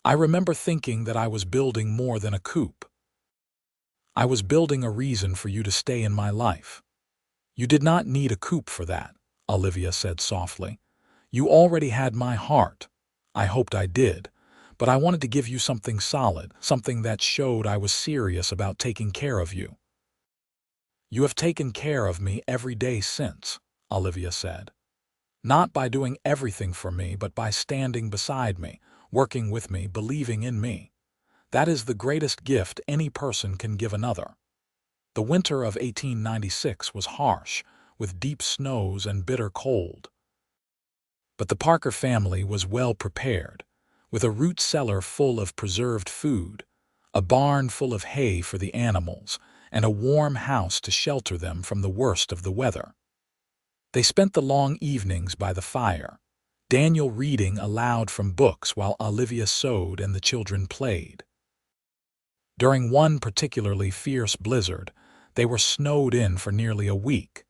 "I remember thinking that I was building more than a coop. I was building a reason for you to stay in my life." "You did not need a coop for that," Olivia said softly. "You already had my heart. I hoped I did, but I wanted to give you something solid, something that showed I was serious about taking care of you." "You have taken care of me every day since," Olivia said. "Not by doing everything for me, but by standing beside me, working with me, believing in me. That is the greatest gift any person can give another." The winter of 1896 was harsh, with deep snows and bitter cold. But the Parker family was well prepared, with a root cellar full of preserved food, a barn full of hay for the animals, and a warm house to shelter them from the worst of the weather. They spent the long evenings by the fire, Daniel reading aloud from books while Olivia sewed and the children played. During one particularly fierce blizzard, they were snowed in for nearly a week.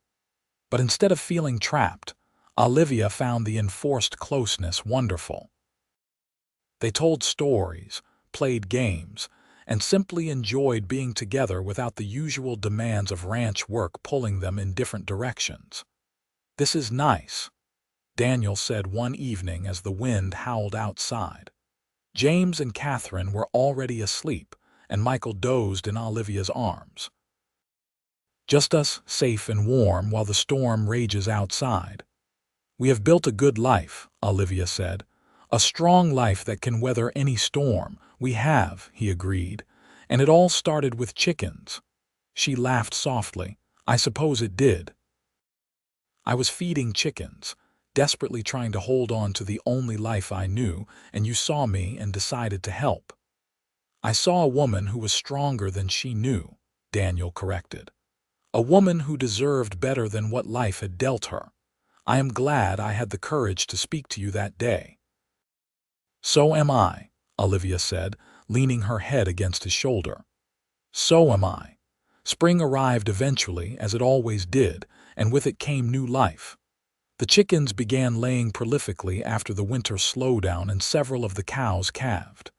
But instead of feeling trapped, Olivia found the enforced closeness wonderful. They told stories, played games, and simply enjoyed being together without the usual demands of ranch work pulling them in different directions. "This is nice," Daniel said one evening as the wind howled outside. James and Catherine were already asleep, and Michael dozed in Olivia's arms. Just us, safe and warm, while the storm rages outside. We have built a good life, Olivia said. A strong life that can weather any storm. We have, he agreed. And it all started with chickens. She laughed softly. I suppose it did. I was feeding chickens, desperately trying to hold on to the only life I knew, and you saw me and decided to help. I saw a woman who was stronger than she knew, Daniel corrected. A woman who deserved better than what life had dealt her. I am glad I had the courage to speak to you that day. So am I, Olivia said, leaning her head against his shoulder. So am I. Spring arrived eventually, as it always did, and with it came new life. The chickens began laying prolifically after the winter slowdown, and several of the cows calved.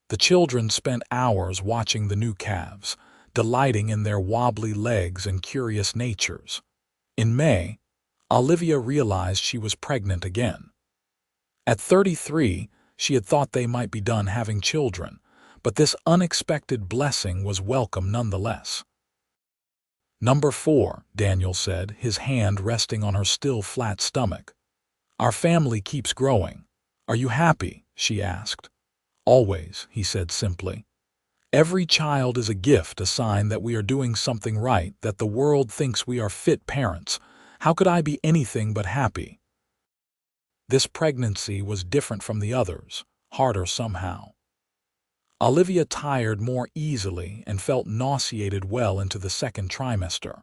The children spent hours watching the new calves, delighting in their wobbly legs and curious natures. In May, Olivia realized she was pregnant again. At 33, she had thought they might be done having children, but this unexpected blessing was welcome nonetheless. Number 4, Daniel said, his hand resting on her still flat stomach. Our family keeps growing. Are you happy? She asked. Always, he said simply. Every child is a gift, a sign that we are doing something right, that the world thinks we are fit parents. How could I be anything but happy? This pregnancy was different from the others, harder somehow. Olivia tired more easily and felt nauseated well into the second trimester.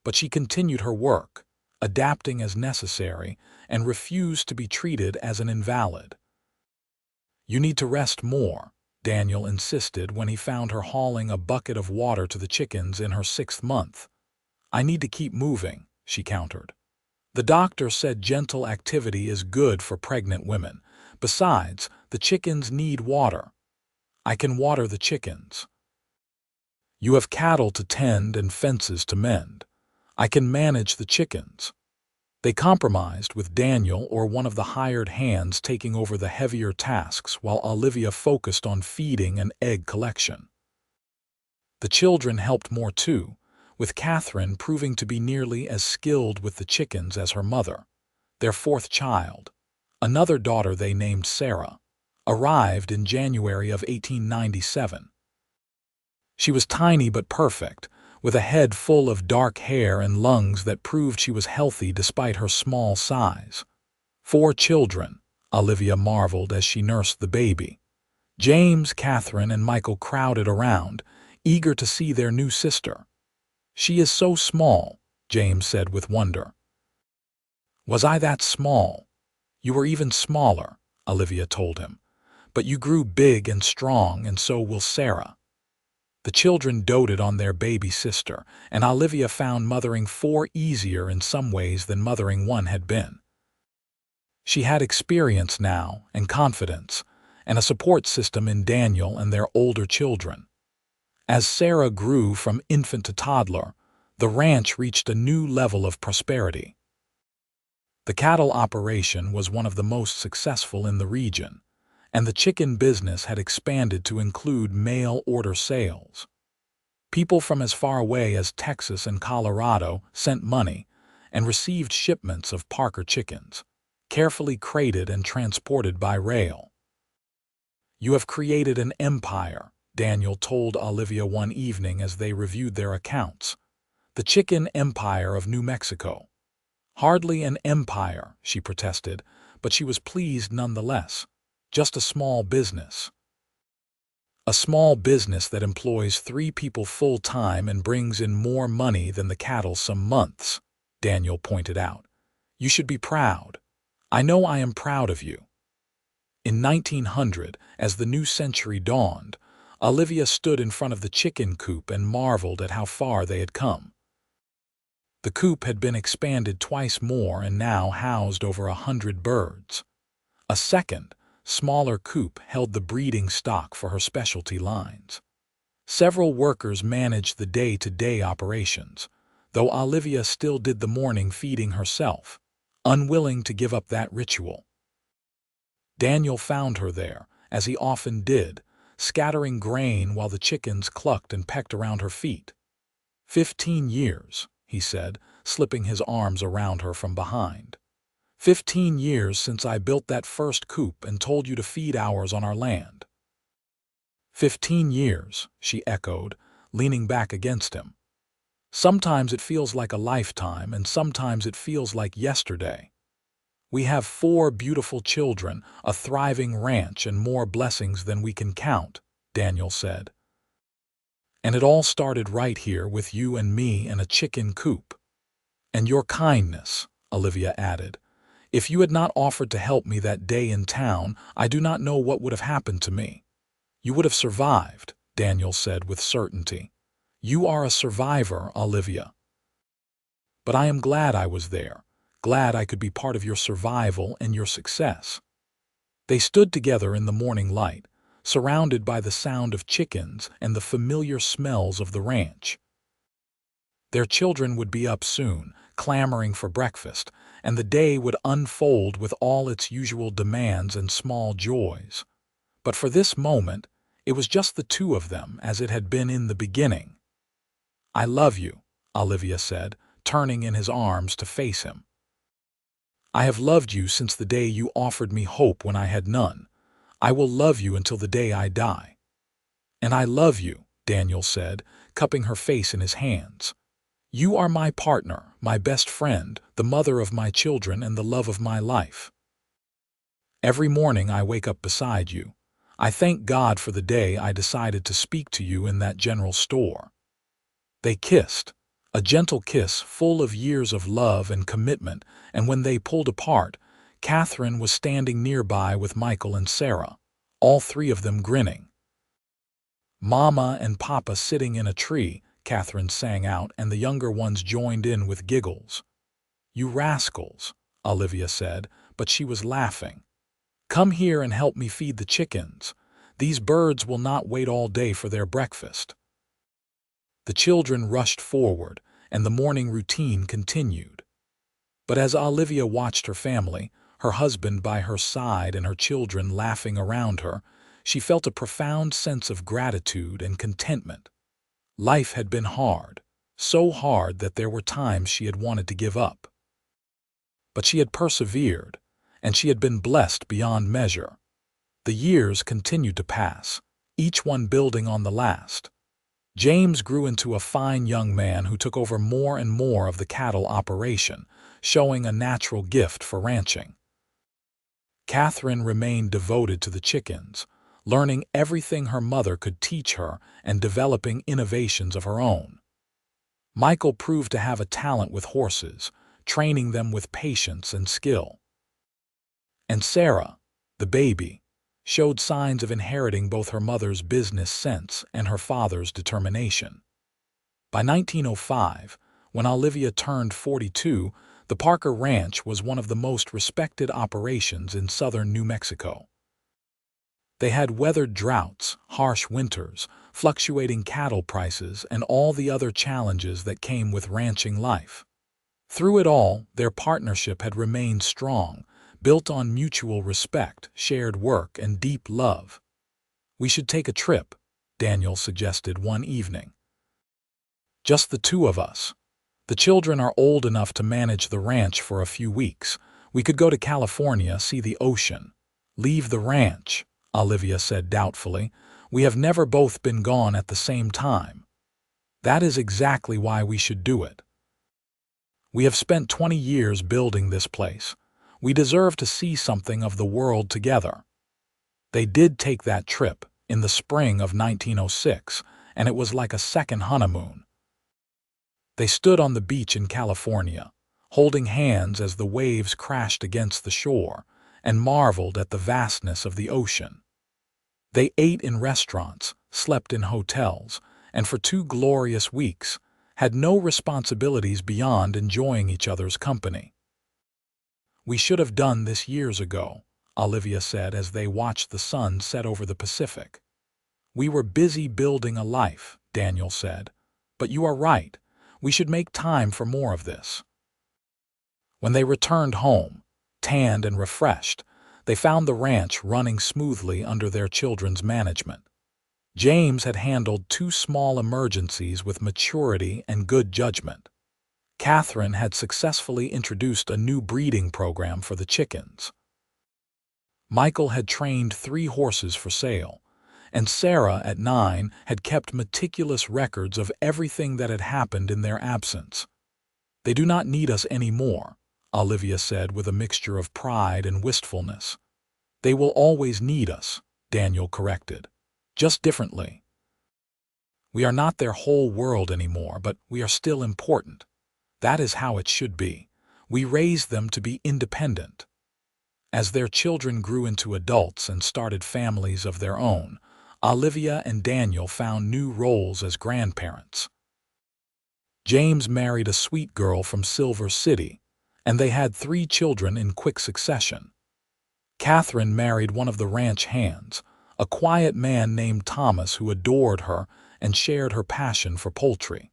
But she continued her work, adapting as necessary, and refused to be treated as an invalid. You need to rest more, Daniel insisted when he found her hauling a bucket of water to the chickens in her 6th month. I need to keep moving, she countered. The doctor said gentle activity is good for pregnant women. Besides, the chickens need water. I can water the chickens. You have cattle to tend and fences to mend. I can manage the chickens. They compromised, with Daniel or one of the hired hands taking over the heavier tasks while Olivia focused on feeding and egg collection. The children helped more too, with Catherine proving to be nearly as skilled with the chickens as her mother. Their 4th child, another daughter they named Sarah, arrived in January of 1897. She was tiny but perfect, with a head full of dark hair and lungs that proved she was healthy despite her small size. 4 children, Olivia marveled as she nursed the baby. James, Catherine, and Michael crowded around, eager to see their new sister. She is so small, James said with wonder. Was I that small? You were even smaller, Olivia told him. But you grew big and strong, and so will Sarah. The children doted on their baby sister, and Olivia found mothering 4 easier in some ways than mothering 1 had been. She had experience now, and confidence, and a support system in Daniel and their older children. As Sarah grew from infant to toddler, the ranch reached a new level of prosperity. The cattle operation was one of the most successful in the region, and the chicken business had expanded to include mail-order sales. People from as far away as Texas and Colorado sent money and received shipments of Parker chickens, carefully crated and transported by rail. You have created an empire, Daniel told Olivia one evening as they reviewed their accounts. The chicken empire of New Mexico. Hardly an empire, she protested, but she was pleased nonetheless. Just a small business. A small business that employs 3 people full-time and brings in more money than the cattle some months, Daniel pointed out. You should be proud. I know I am proud of you. In 1900, as the new century dawned, Olivia stood in front of the chicken coop and marveled at how far they had come. The coop had been expanded twice more and now housed over 100 birds. A second, smaller coop held the breeding stock for her specialty lines. Several workers managed the day-to-day operations, though Olivia still did the morning feeding herself, unwilling to give up that ritual. Daniel found her there, as he often did, scattering grain while the chickens clucked and pecked around her feet. 15 years, he said, slipping his arms around her from behind. 15 years since I built that first coop and told you to feed ours on our land. 15 years, she echoed, leaning back against him. Sometimes it feels like a lifetime, and sometimes it feels like yesterday. We have 4 beautiful children, a thriving ranch, and more blessings than we can count, Daniel said. And it all started right here with you and me and a chicken coop. And your kindness, Olivia added. If you had not offered to help me that day in town, I do not know what would have happened to me. You would have survived, Daniel said with certainty. You are a survivor, Olivia. But I am glad I was there, glad I could be part of your survival and your success. They stood together in the morning light, surrounded by the sound of chickens and the familiar smells of the ranch. Their children would be up soon, clamoring for breakfast, and the day would unfold with all its usual demands and small joys. But for this moment, it was just the two of them as it had been in the beginning. I love you, Olivia said, turning in his arms to face him. I have loved you since the day you offered me hope when I had none. I will love you until the day I die. And I love you, Daniel said, cupping her face in his hands. You are my partner, my best friend, the mother of my children, and the love of my life. Every morning I wake up beside you. I thank God for the day I decided to speak to you in that general store. They kissed, a gentle kiss full of years of love and commitment, and when they pulled apart, Catherine was standing nearby with Michael and Sarah, all 3 of them grinning. Mama and Papa sitting in a tree, Catherine sang out, and the younger ones joined in with giggles. You rascals, Olivia said, but she was laughing. Come here and help me feed the chickens. These birds will not wait all day for their breakfast. The children rushed forward, and the morning routine continued. But as Olivia watched her family, her husband by her side and her children laughing around her, she felt a profound sense of gratitude and contentment. Life had been hard, so hard that there were times she had wanted to give up. But she had persevered, and she had been blessed beyond measure. The years continued to pass, each one building on the last. James grew into a fine young man who took over more and more of the cattle operation, showing a natural gift for ranching. Catherine remained devoted to the chickens, learning everything her mother could teach her and developing innovations of her own. Michael proved to have a talent with horses, training them with patience and skill. And Sarah, the baby, showed signs of inheriting both her mother's business sense and her father's determination. By 1905, when Olivia turned 42, the Parker Ranch was one of the most respected operations in southern New Mexico. They had weathered droughts, harsh winters, fluctuating cattle prices, and all the other challenges that came with ranching life. Through it all, their partnership had remained strong, built on mutual respect, shared work, and deep love. We should take a trip, Daniel suggested one evening. Just the 2 of us. The children are old enough to manage the ranch for a few weeks. We could go to California, see the ocean. Leave the ranch, Olivia said doubtfully. We have never both been gone at the same time. That is exactly why we should do it. We have spent 20 years building this place. We deserve to see something of the world together. They did take that trip in the spring of 1906, and it was like a second honeymoon. They stood on the beach in California, holding hands as the waves crashed against the shore, and marveled at the vastness of the ocean. They ate in restaurants, slept in hotels, and for 2 glorious weeks had no responsibilities beyond enjoying each other's company. We should have done this years ago, Olivia said as they watched the sun set over the Pacific. We were busy building a life, Daniel said. But you are right. We should make time for more of this. When they returned home, tanned and refreshed, They found the ranch running smoothly under their children's management. James had handled 2 small emergencies with maturity and good judgment. Catherine had successfully introduced a new breeding program for the chickens. Michael had trained 3 horses for sale, and Sarah, at 9, had kept meticulous records of everything that had happened in their absence. "They do not need us anymore," Olivia said with a mixture of pride and wistfulness. "They will always need us," Daniel corrected, "just differently. We are not their whole world anymore, but we are still important. That is how it should be. We raised them to be independent." As their children grew into adults and started families of their own, Olivia and Daniel found new roles as grandparents. James married a sweet girl from Silver City, and they had 3 children in quick succession. Catherine married one of the ranch hands, a quiet man named Thomas who adored her and shared her passion for poultry.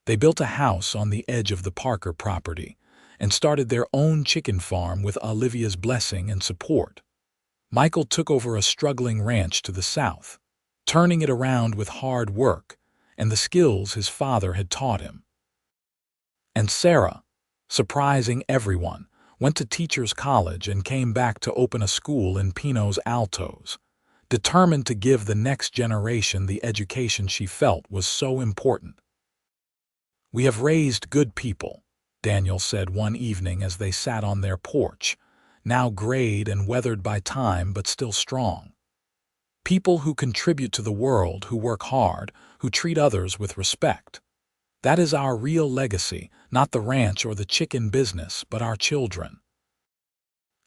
They built a house on the edge of the Parker property and started their own chicken farm with Olivia's blessing and support. Michael took over a struggling ranch to the south, turning it around with hard work and the skills his father had taught him. And Sarah, surprising everyone, went to teachers' college and came back to open a school in Pinos Altos, determined to give the next generation the education she felt was so important. "We have raised good people," Daniel said one evening as they sat on their porch, now grayed and weathered by time but still strong. "People who contribute to the world, who work hard, who treat others with respect. That is our real legacy, not the ranch or the chicken business, but our children."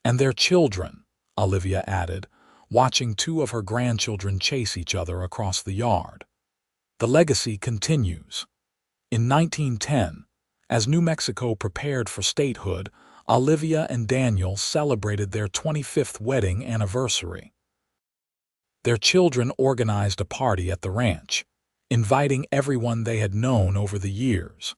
"And their children," Olivia added, watching 2 of her grandchildren chase each other across the yard. "The legacy continues." In 1910, as New Mexico prepared for statehood, Olivia and Daniel celebrated their 25th wedding anniversary. Their children organized a party at the ranch, inviting everyone they had known over the years.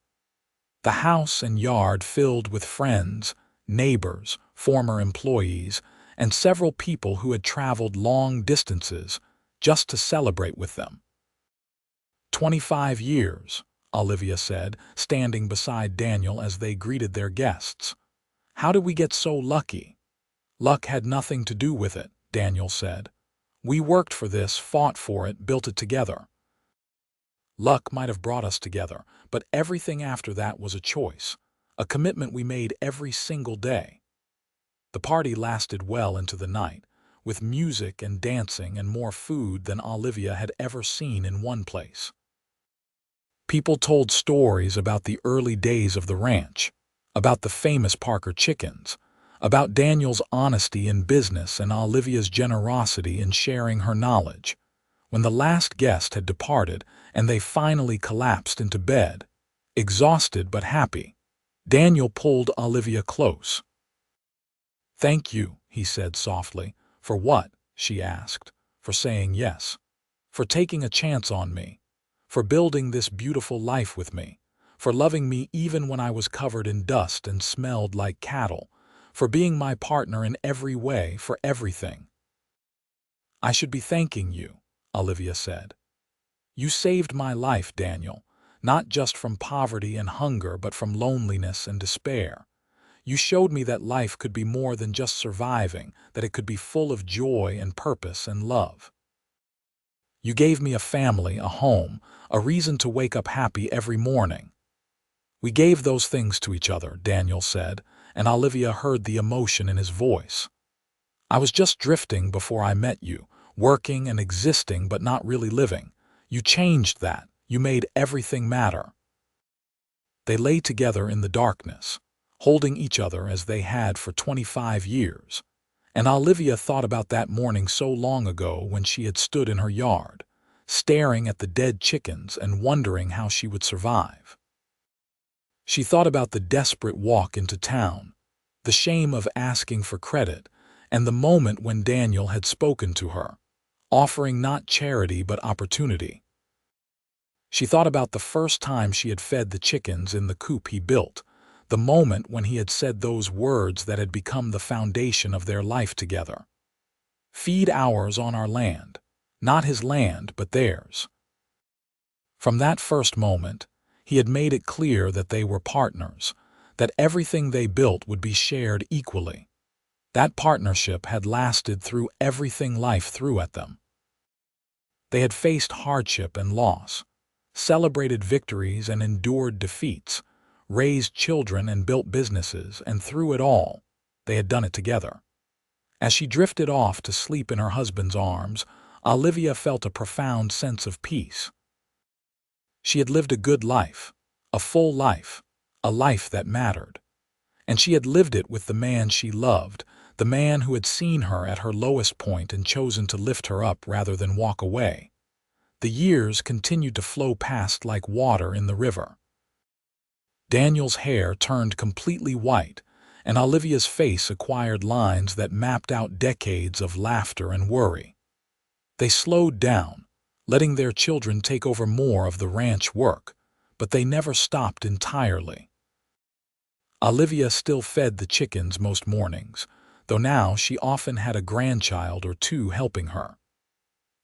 The house and yard filled with friends, neighbors, former employees, and several people who had traveled long distances just to celebrate with them. 25 years, Olivia said, standing beside Daniel as they greeted their guests. "How did we get so lucky?" "Luck had nothing to do with it," Daniel said. "We worked for this, fought for it, built it together. Luck might have brought us together, but everything after that was a choice, a commitment we made every single day." The party lasted well into the night, with music and dancing and more food than Olivia had ever seen in one place. People told stories about the early days of the ranch, about the famous Parker chickens, about Daniel's honesty in business and Olivia's generosity in sharing her knowledge. When the last guest had departed and they finally collapsed into bed, exhausted but happy, Daniel pulled Olivia close. "Thank you," he said softly. "For what?" she asked. "For saying yes. For taking a chance on me. For building this beautiful life with me. For loving me even when I was covered in dust and smelled like cattle. For being my partner in every way, for everything." "I should be thanking you," Olivia said. "You saved my life, Daniel, not just from poverty and hunger, but from loneliness and despair. You showed me that life could be more than just surviving, that it could be full of joy and purpose and love. You gave me a family, a home, a reason to wake up happy every morning." "We gave those things to each other," Daniel said, and Olivia heard the emotion in his voice. "I was just drifting before I met you, working and existing but not really living. You changed that. You made everything matter." They lay together in the darkness, holding each other as they had for 25 years. And Olivia thought about that morning so long ago when she had stood in her yard, staring at the dead chickens and wondering how she would survive. She thought about the desperate walk into town, the shame of asking for credit, and the moment when Daniel had spoken to her, offering not charity but opportunity. She thought about the first time she had fed the chickens in the coop he built, the moment when he had said those words that had become the foundation of their life together. Feed ours on our land, not his land, but theirs. From that first moment, he had made it clear that they were partners, that everything they built would be shared equally. That partnership had lasted through everything life threw at them. They had faced hardship and loss, celebrated victories and endured defeats, raised children and built businesses, and through it all, they had done it together. As she drifted off to sleep in her husband's arms, Olivia felt a profound sense of peace. She had lived a good life, a full life, a life that mattered. And she had lived it with the man she loved, the man who had seen her at her lowest point and chosen to lift her up rather than walk away. The years continued to flow past like water in the river. Daniel's hair turned completely white, and Olivia's face acquired lines that mapped out decades of laughter and worry. They slowed down, letting their children take over more of the ranch work, but they never stopped entirely. Olivia still fed the chickens most mornings, though now she often had a grandchild or two helping her.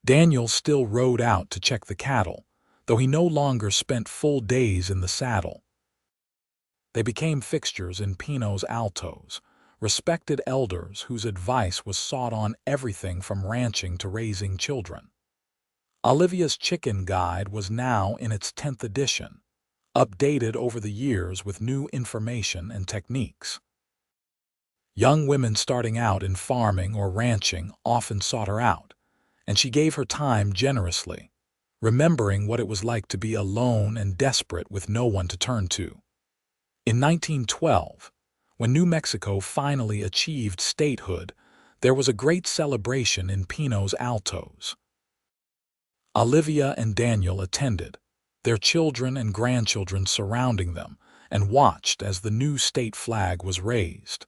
Daniel still rode out to check the cattle, though he no longer spent full days in the saddle. They became fixtures in Pino's altos, respected elders whose advice was sought on everything from ranching to raising children. Olivia's Chicken Guide was now in its 10th edition, updated over the years with new information and techniques. Young women starting out in farming or ranching often sought her out, and she gave her time generously, remembering what it was like to be alone and desperate with no one to turn to. In 1912, when New Mexico finally achieved statehood, there was a great celebration in Pino's altos. Olivia and Daniel attended, their children and grandchildren surrounding them, and watched as the new state flag was raised.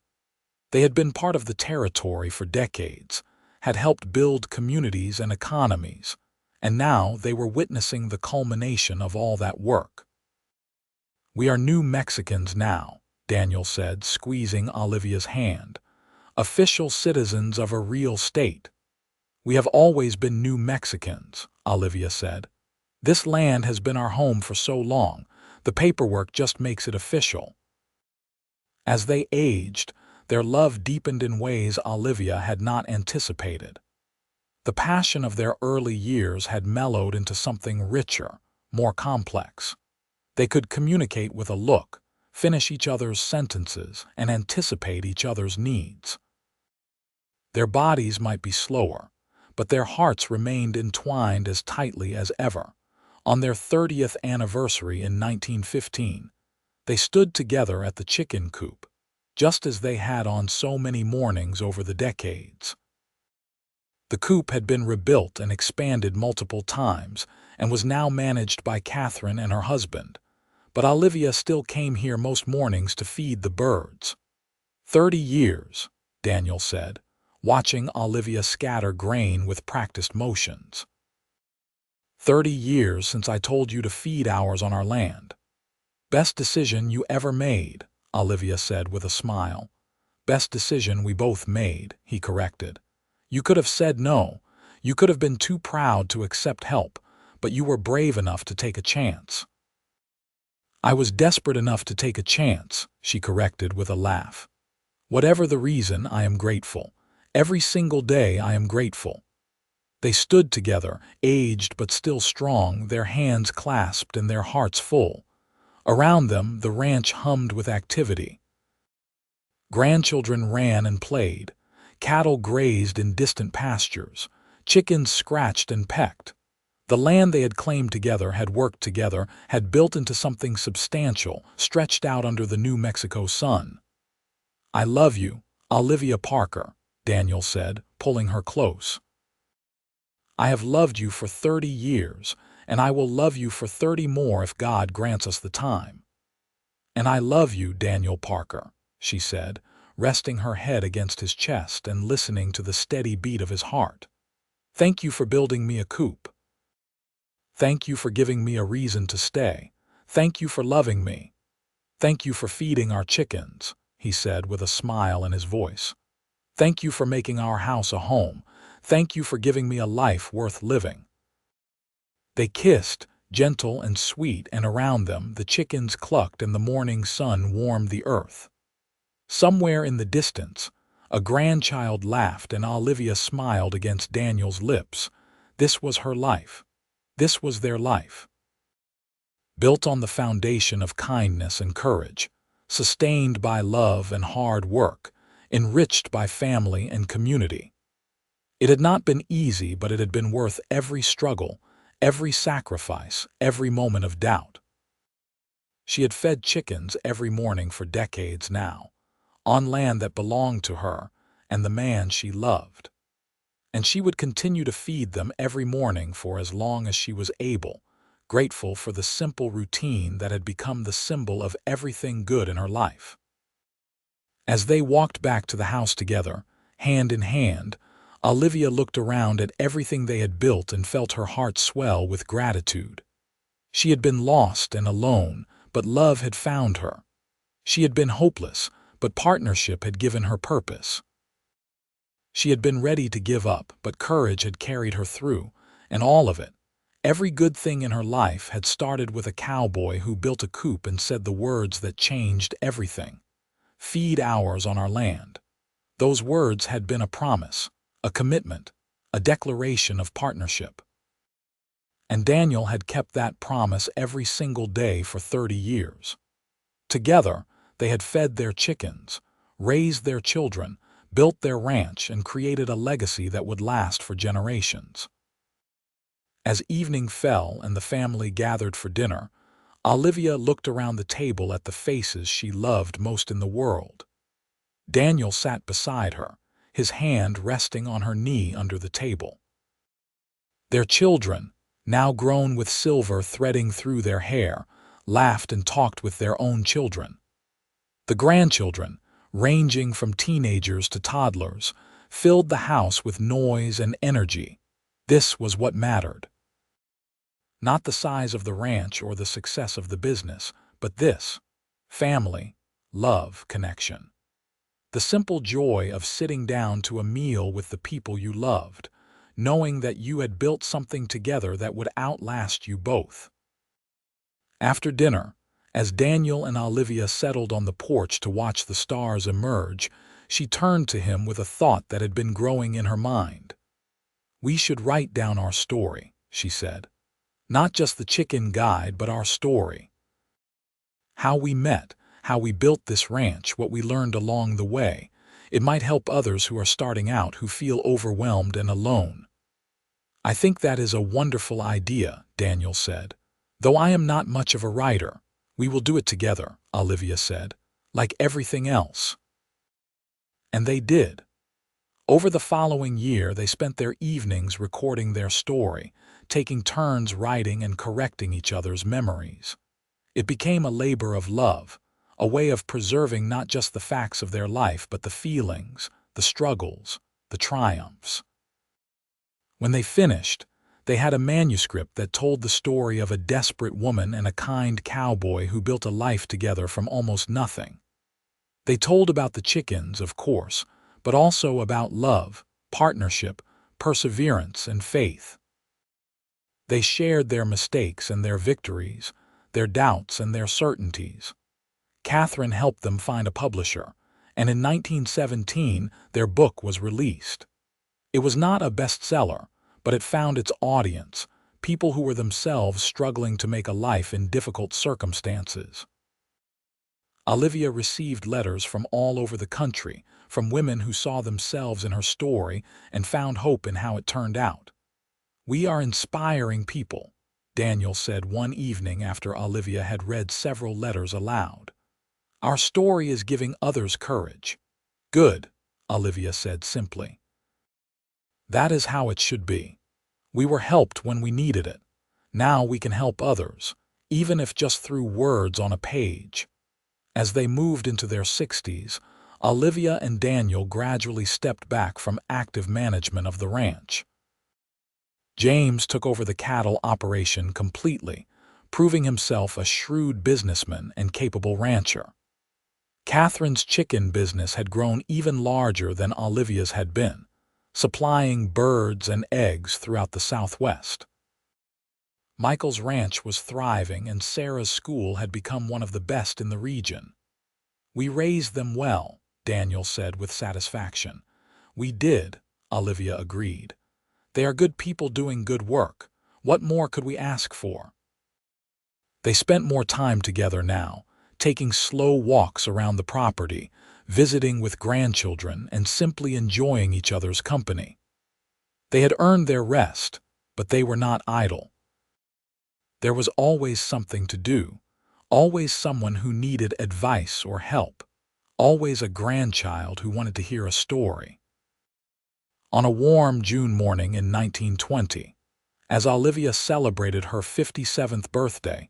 They had been part of the territory for decades, had helped build communities and economies, and now they were witnessing the culmination of all that work. "We are New Mexicans now," Daniel said, squeezing Olivia's hand. "Official citizens of a real state." "We have always been New Mexicans," Olivia said. "This land has been our home for so long, the paperwork just makes it official." As they aged, their love deepened in ways Olivia had not anticipated. The passion of their early years had mellowed into something richer, more complex. They could communicate with a look, finish each other's sentences, and anticipate each other's needs. Their bodies might be slower, but their hearts remained entwined as tightly as ever. On their 30th anniversary in 1915, they stood together at the chicken coop, just as they had on so many mornings over the decades. The coop had been rebuilt and expanded multiple times and was now managed by Catherine and her husband, but Olivia still came here most mornings to feed the birds. 30 years, Daniel said, watching Olivia scatter grain with practiced motions. 30 years since I told you to feed ours on our land. Best decision you ever made, Olivia said with a smile. Best decision we both made, he corrected. You could have said no. You could have been too proud to accept help, but you were brave enough to take a chance. I was desperate enough to take a chance, she corrected with a laugh. Whatever the reason, I am grateful. Every single day I am grateful. They stood together, aged but still strong, their hands clasped and their hearts full. Around them, the ranch hummed with activity. Grandchildren ran and played. Cattle grazed in distant pastures. Chickens scratched and pecked. The land they had claimed together, had worked together, had built into something substantial, stretched out under the New Mexico sun. I love you, Olivia Parker, Daniel said, pulling her close. I have loved you for 30 years, and I will love you for 30 more if God grants us the time. And I love you, Daniel Parker, she said, resting her head against his chest and listening to the steady beat of his heart. Thank you for building me a coop. Thank you for giving me a reason to stay. Thank you for loving me. "Thank you for feeding our chickens," he said with a smile in his voice. "Thank you for making our house a home. Thank you for giving me a life worth living." They kissed, gentle and sweet, and around them the chickens clucked and the morning sun warmed the earth. Somewhere in the distance, a grandchild laughed and Olivia smiled against Daniel's lips. This was her life. This was their life. Built on the foundation of kindness and courage, sustained by love and hard work, enriched by family and community. It had not been easy, but it had been worth every struggle, every sacrifice, every moment of doubt. She had fed chickens every morning for decades now, on land that belonged to her and the man she loved. And she would continue to feed them every morning for as long as she was able, grateful for the simple routine that had become the symbol of everything good in her life. As they walked back to the house together, hand in hand, Olivia looked around at everything they had built and felt her heart swell with gratitude. She had been lost and alone, but love had found her. She had been hopeless, but partnership had given her purpose. She had been ready to give up, but courage had carried her through, and all of it, every good thing in her life, had started with a cowboy who built a coop and said the words that changed everything. "Feed ours on our land." Those words had been a promise, a commitment, a declaration of partnership. And Daniel had kept that promise every single day for 30 years. Together, they had fed their chickens, raised their children, built their ranch, and created a legacy that would last for generations. As evening fell and the family gathered for dinner, Olivia looked around the table at the faces she loved most in the world. Daniel sat beside her, his hand resting on her knee under the table. Their children, now grown with silver threading through their hair, laughed and talked with their own children. The grandchildren, ranging from teenagers to toddlers, filled the house with noise and energy. This was what mattered. Not the size of the ranch or the success of the business, but this: family, love, connection. The simple joy of sitting down to a meal with the people you loved, knowing that you had built something together that would outlast you both. After dinner, as Daniel and Olivia settled on the porch to watch the stars emerge, she turned to him with a thought that had been growing in her mind. "We should write down our story," she said. "Not just the chicken guide, but our story. How we met, how we built this ranch, what we learned along the way. It might help others who are starting out, who feel overwhelmed and alone." "I think that is a wonderful idea," Daniel said. "Though I am not much of a writer." "We will do it together," Olivia said, "like everything else." And they did. Over the following year, they spent their evenings recording their story, taking turns writing and correcting each other's memories. It became a labor of love, a way of preserving not just the facts of their life, but the feelings, the struggles, the triumphs. When they finished, they had a manuscript that told the story of a desperate woman and a kind cowboy who built a life together from almost nothing. They told about the chickens, of course, but also about love, partnership, perseverance, and faith. They shared their mistakes and their victories, their doubts and their certainties. Catherine helped them find a publisher, and in 1917 their book was released. It was not a bestseller, but it found its audience, people who were themselves struggling to make a life in difficult circumstances. Olivia received letters from all over the country, from women who saw themselves in her story and found hope in how it turned out. "We are inspiring people," Daniel said one evening after Olivia had read several letters aloud. "Our story is giving others courage." "Good," Olivia said simply. "That is how it should be. We were helped when we needed it. Now we can help others, even if just through words on a page." As they moved into their 60s, Olivia and Daniel gradually stepped back from active management of the ranch. James took over the cattle operation completely, proving himself a shrewd businessman and capable rancher. Catherine's chicken business had grown even larger than Olivia's had been, supplying birds and eggs throughout the Southwest. Michael's ranch was thriving and Sarah's school had become one of the best in the region. "We raised them well," Daniel said with satisfaction. "We did," Olivia agreed. "They are good people doing good work. What more could we ask for?" They spent more time together now, taking slow walks around the property, visiting with grandchildren, and simply enjoying each other's company. They had earned their rest, but they were not idle. There was always something to do, always someone who needed advice or help, always a grandchild who wanted to hear a story. On a warm June morning in 1920, as Olivia celebrated her 57th birthday,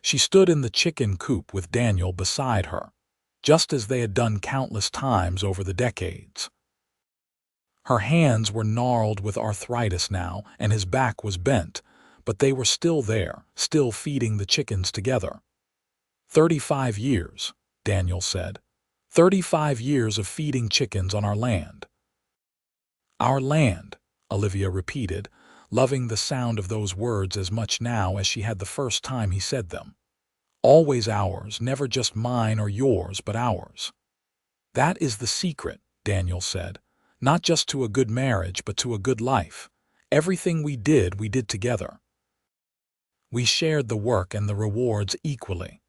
she stood in the chicken coop with Daniel beside her, just as they had done countless times over the decades. Her hands were gnarled with arthritis now, and his back was bent, but they were still there, still feeding the chickens together. 35 years, Daniel said. 35 years of feeding chickens on our land. Our land, Olivia repeated, loving the sound of those words as much now as she had the first time he said them. Always ours, never just mine or yours, but ours. That is the secret, Daniel said. Not just to a good marriage, but to a good life. Everything we did together. We shared the work and the rewards equally.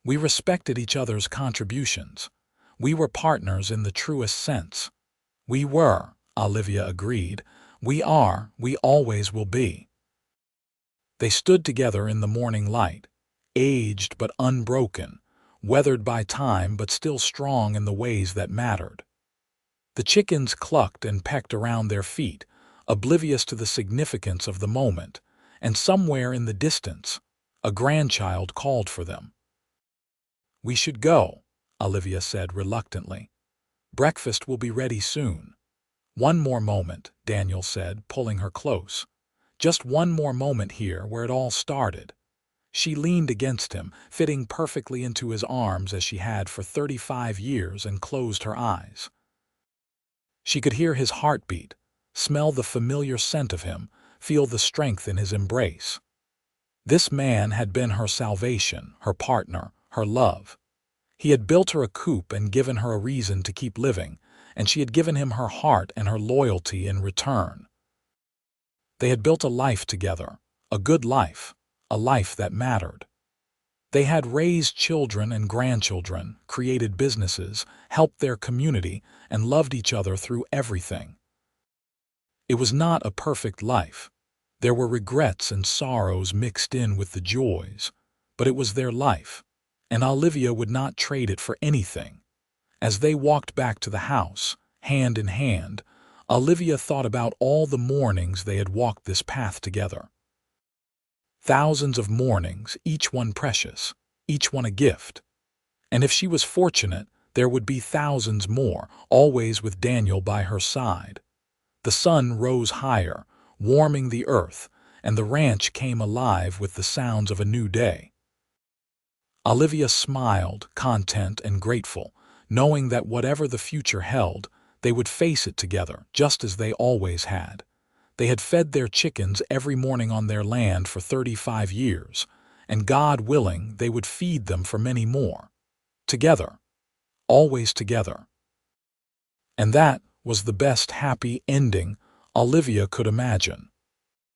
We respected each other's contributions. We were partners in the truest sense. We were, Olivia agreed. We are, we always will be. They stood together in the morning light, aged but unbroken, weathered by time but still strong in the ways that mattered. The chickens clucked and pecked around their feet, oblivious to the significance of the moment, and somewhere in the distance, a grandchild called for them. "We should go," Olivia said reluctantly. "Breakfast will be ready soon." "One more moment," Daniel said, pulling her close. "Just one more moment here where it all started." She leaned against him, fitting perfectly into his arms as she had for 35 years, and closed her eyes. She could hear his heartbeat, smell the familiar scent of him, feel the strength in his embrace. This man had been her salvation, her partner, her love. He had built her a coop and given her a reason to keep living, and she had given him her heart and her loyalty in return. They had built a life together, a good life, a life that mattered. They had raised children and grandchildren, created businesses, helped their community, and loved each other through everything. It was not a perfect life. There were regrets and sorrows mixed in with the joys, but it was their life, and Olivia would not trade it for anything. As they walked back to the house, hand in hand, Olivia thought about all the mornings they had walked this path together. Thousands of mornings, each one precious, each one a gift. And if she was fortunate, there would be thousands more, always with Daniel by her side. The sun rose higher, warming the earth, and the ranch came alive with the sounds of a new day. Olivia smiled, content and grateful, knowing that whatever the future held, they would face it together, just as they always had. They had fed their chickens every morning on their land for 35 years, and God willing, they would feed them for many more. Together. Always together. And that was the best happy ending Olivia could imagine.